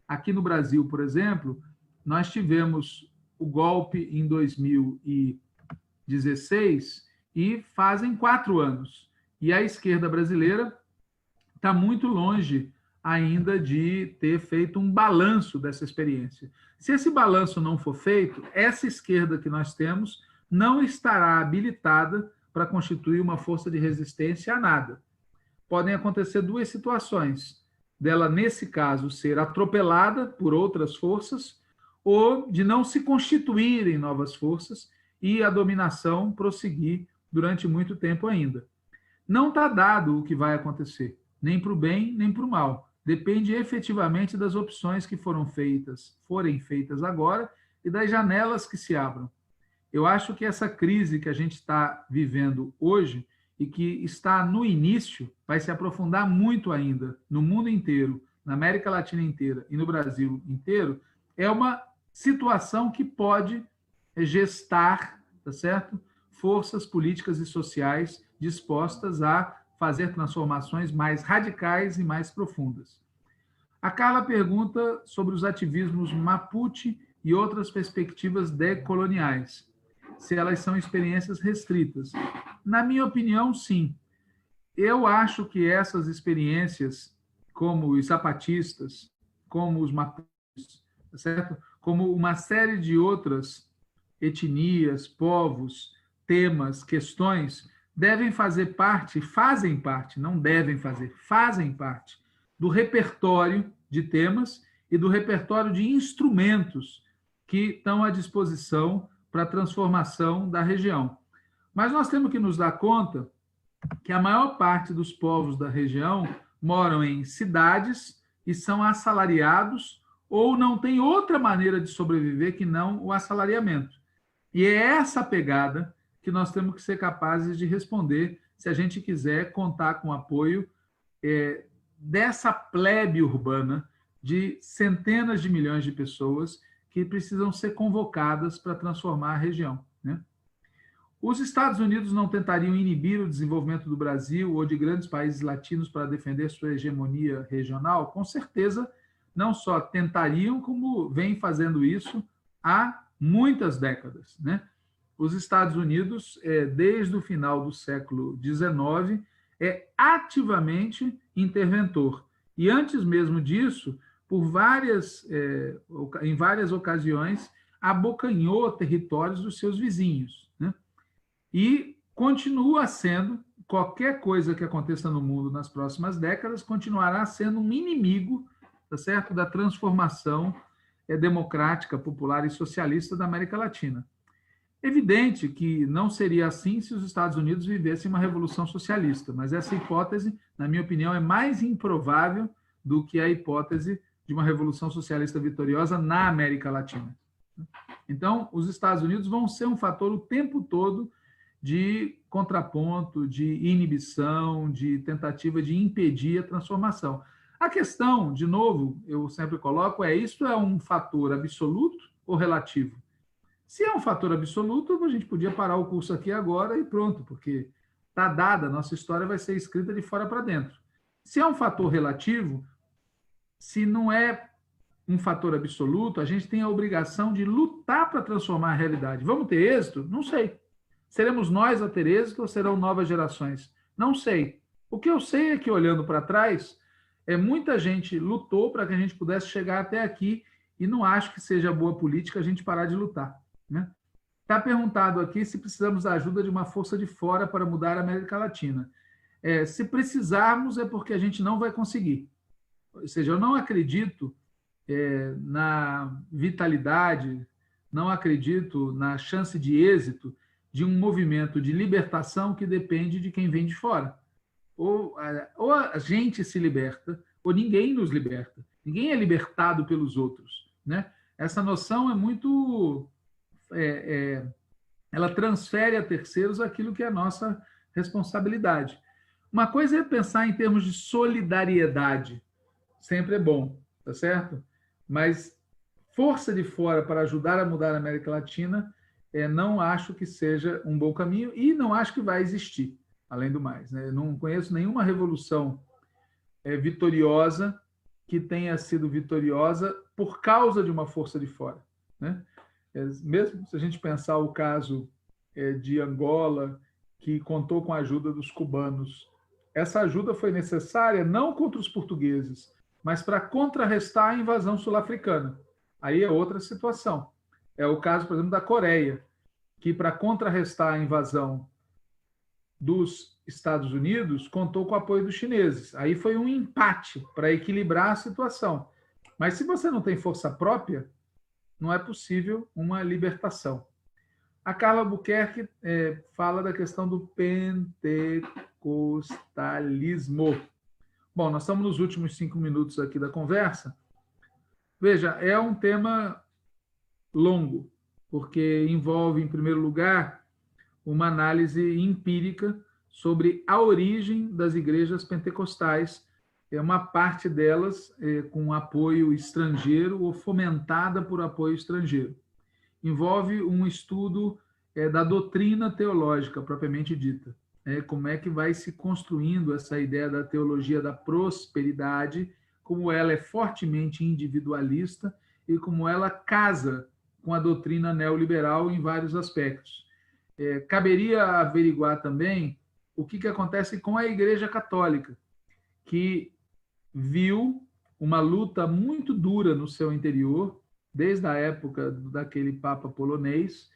Aqui no Brasil, por exemplo, nós tivemos o golpe em 2016 e fazem 4 anos. E a esquerda brasileira está muito longe ainda de ter feito um balanço dessa experiência. Se esse balanço não for feito, essa esquerda que nós temos não estará habilitada para constituir uma força de resistência a nada. Podem acontecer 2 situações: dela, nesse caso, ser atropelada por outras forças, ou de não se constituírem novas forças e a dominação prosseguir durante muito tempo ainda. Não está dado o que vai acontecer, nem para o bem, nem para o mal. Depende efetivamente das opções que forem feitas agora e das janelas que se abram. Eu acho que essa crise que a gente está vivendo hoje e que está no início, vai se aprofundar muito ainda no mundo inteiro, na América Latina inteira e no Brasil inteiro, é uma situação que pode gestar, tá certo? Forças políticas e sociais dispostas a fazer transformações mais radicais e mais profundas. A Carla pergunta sobre os ativismos Mapuche e outras perspectivas decoloniais, se elas são experiências restritas. Na minha opinião, sim. Eu acho que essas experiências, como os zapatistas, como os mapuches, certo? Como uma série de outras etnias, povos, temas, questões, devem fazer parte, fazem parte, não devem fazer, fazem parte do repertório de temas e do repertório de instrumentos que estão à disposição para a transformação da região. Mas nós temos que nos dar conta que a maior parte dos povos da região moram em cidades e são assalariados ou não tem outra maneira de sobreviver que não o assalariamento. E é essa pegada que nós temos que ser capazes de responder se a gente quiser contar com o apoio dessa plebe urbana de centenas de milhões de pessoas que precisam ser convocadas para transformar a região. Os Estados Unidos não tentariam inibir o desenvolvimento do Brasil ou de grandes países latinos para defender sua hegemonia regional? Com certeza, não só tentariam, como vêm fazendo isso há muitas décadas. Os Estados Unidos, desde o final do século XIX, é ativamente interventor. E antes mesmo disso, em várias ocasiões, abocanhou territórios dos seus vizinhos. E continua sendo, qualquer coisa que aconteça no mundo nas próximas décadas, continuará sendo um inimigo, tá certo, da transformação democrática, popular e socialista da América Latina. Evidente que não seria assim se os Estados Unidos vivessem uma revolução socialista, mas essa hipótese, na minha opinião, é mais improvável do que a hipótese de uma revolução socialista vitoriosa na América Latina. Então, os Estados Unidos vão ser um fator o tempo todo de contraponto, de inibição, de tentativa de impedir a transformação. A questão, de novo, eu sempre coloco, isso é um fator absoluto ou relativo? Se é um fator absoluto, a gente podia parar o curso aqui agora e pronto, porque está dada, a nossa história vai ser escrita de fora para dentro. Se é um fator relativo, se não é um fator absoluto, a gente tem a obrigação de lutar para transformar a realidade. Vamos ter êxito? Não sei. Seremos nós a ter êxito ou serão novas gerações? Não sei. O que eu sei é que, olhando para trás, muita gente lutou para que a gente pudesse chegar até aqui e não acho que seja boa política a gente parar de lutar. Está perguntado aqui se precisamos da ajuda de uma força de fora para mudar a América Latina. Se precisarmos, é porque a gente não vai conseguir. Ou seja, eu não acredito na vitalidade, não acredito na chance de êxito de um movimento de libertação que depende de quem vem de fora. Ou a gente se liberta, ou ninguém nos liberta. Ninguém é libertado pelos outros. essa noção é muito... ela transfere a terceiros aquilo que é a nossa responsabilidade. Uma coisa é pensar em termos de solidariedade, sempre é bom, tá certo? Mas força de fora para ajudar a mudar a América Latina, não acho que seja um bom caminho e não acho que vai existir, além do mais, né? Eu não conheço nenhuma revolução vitoriosa que tenha sido vitoriosa por causa de uma força de fora, né? Mesmo se a gente pensar o caso de Angola, que contou com a ajuda dos cubanos, essa ajuda foi necessária não contra os portugueses, mas para contrarrestar a invasão sul-africana. Aí é outra situação. É o caso, por exemplo, da Coreia, que para contrarrestar a invasão dos Estados Unidos, contou com o apoio dos chineses. Aí foi um empate para equilibrar a situação. Mas se você não tem força própria, não é possível uma libertação. A Carla Albuquerque fala da questão do pentecostalismo. Bom, nós estamos nos últimos 5 minutos aqui da conversa. Veja, é um tema longo, porque envolve, em primeiro lugar, uma análise empírica sobre a origem das igrejas pentecostais, uma parte delas com apoio estrangeiro ou fomentada por apoio estrangeiro. Envolve um estudo da doutrina teológica, propriamente dita. Como é que vai se construindo essa ideia da teologia da prosperidade, como ela é fortemente individualista e como ela casa com a doutrina neoliberal em vários aspectos. Caberia averiguar também o que acontece com a Igreja Católica, que viu uma luta muito dura no seu interior, desde a época daquele Papa polonês,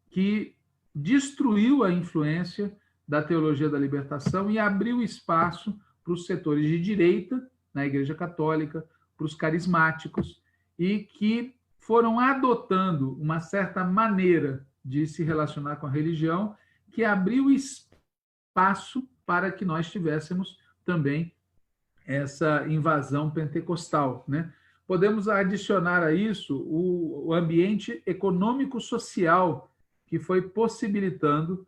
que destruiu a influência da teologia da libertação e abriu espaço para os setores de direita na Igreja Católica, para os carismáticos, e que foram adotando uma certa maneira de se relacionar com a religião que abriu espaço para que nós tivéssemos também essa invasão pentecostal, né? Podemos adicionar a isso o ambiente econômico-social que foi possibilitando,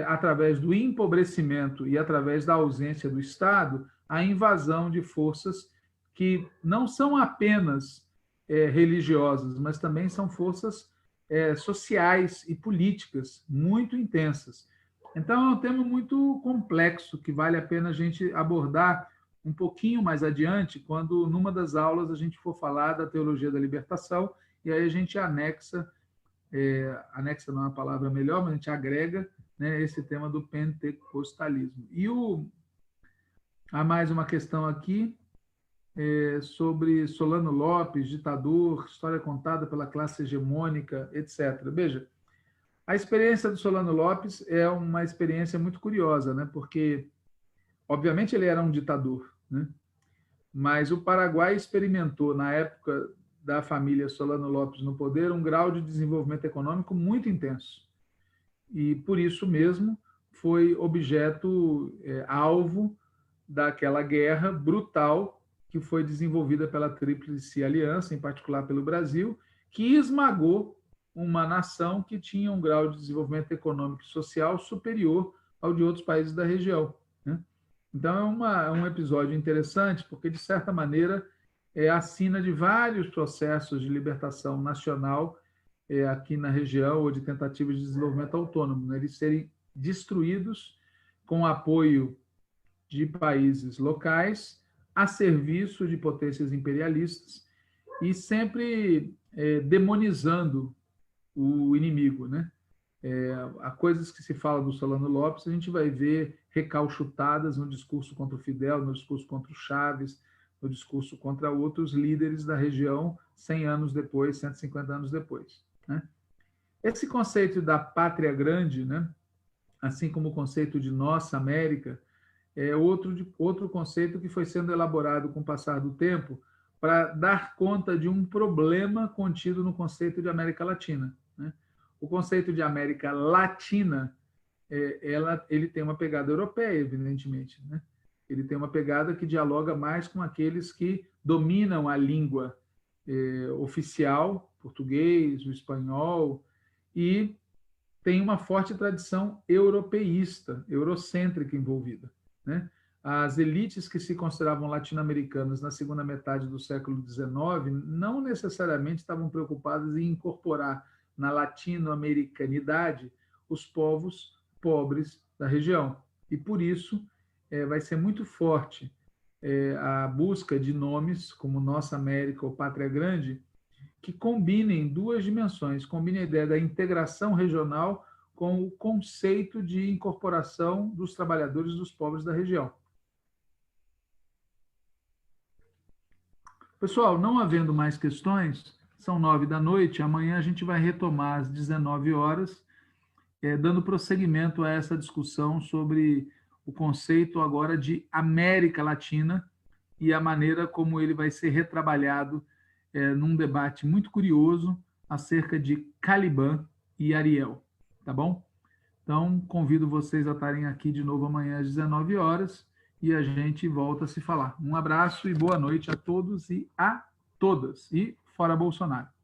através do empobrecimento e através da ausência do Estado, a invasão de forças que não são apenas religiosas, mas também são forças sociais e políticas muito intensas. Então, é um tema muito complexo que vale a pena a gente abordar um pouquinho mais adiante, quando numa das aulas a gente for falar da teologia da libertação, e aí a gente anexa não é uma palavra melhor, mas a gente agrega, né, esse tema do pentecostalismo. E há mais uma questão aqui sobre Solano Lopes, ditador, história contada pela classe hegemônica, etc. Veja, a experiência do Solano Lopes é uma experiência muito curiosa, né, porque, obviamente, ele era um ditador, né, mas o Paraguai experimentou, na época da família Solano Lopes no poder, um grau de desenvolvimento econômico muito intenso. E, por isso mesmo, foi objeto, alvo daquela guerra brutal que foi desenvolvida pela Tríplice Aliança, em particular pelo Brasil, que esmagou uma nação que tinha um grau de desenvolvimento econômico e social superior ao de outros países da região, né? Então, é um episódio interessante, porque, de certa maneira, a sina de vários processos de libertação nacional aqui na região, ou de tentativas de desenvolvimento autônomo, né? Eles serem destruídos com apoio de países locais a serviço de potências imperialistas e sempre demonizando o inimigo, né? Há coisas que se fala do Solano Lopes, a gente vai ver recalchutadas no discurso contra o Fidel, no discurso contra o Chaves, no discurso contra outros líderes da região 100 anos depois, 150 anos depois, né? Esse conceito da pátria grande, né, assim como o conceito de nossa América, é outro conceito que foi sendo elaborado com o passar do tempo para dar conta de um problema contido no conceito de América Latina, né? O conceito de América Latina, ele tem uma pegada europeia, evidentemente, né? Ele tem uma pegada que dialoga mais com aqueles que dominam a língua oficial, português, o espanhol, e tem uma forte tradição europeísta, eurocêntrica envolvida, né? As elites que se consideravam latino-americanas na segunda metade do século XIX não necessariamente estavam preocupadas em incorporar na latino-americanidade os povos pobres da região. E, por isso, vai ser muito forte a busca de nomes como Nossa América ou Pátria Grande, que combinem duas dimensões, combinem a ideia da integração regional com o conceito de incorporação dos trabalhadores dos povos da região. Pessoal, não havendo mais questões, são 9h, amanhã a gente vai retomar às 19 horas, dando prosseguimento a essa discussão sobre o conceito agora de América Latina e a maneira como ele vai ser retrabalhado num debate muito curioso acerca de Caliban e Ariel, tá bom? Então, convido vocês a estarem aqui de novo amanhã às 19 horas e a gente volta a se falar. Um abraço e boa noite a todos e a todas. E fora Bolsonaro.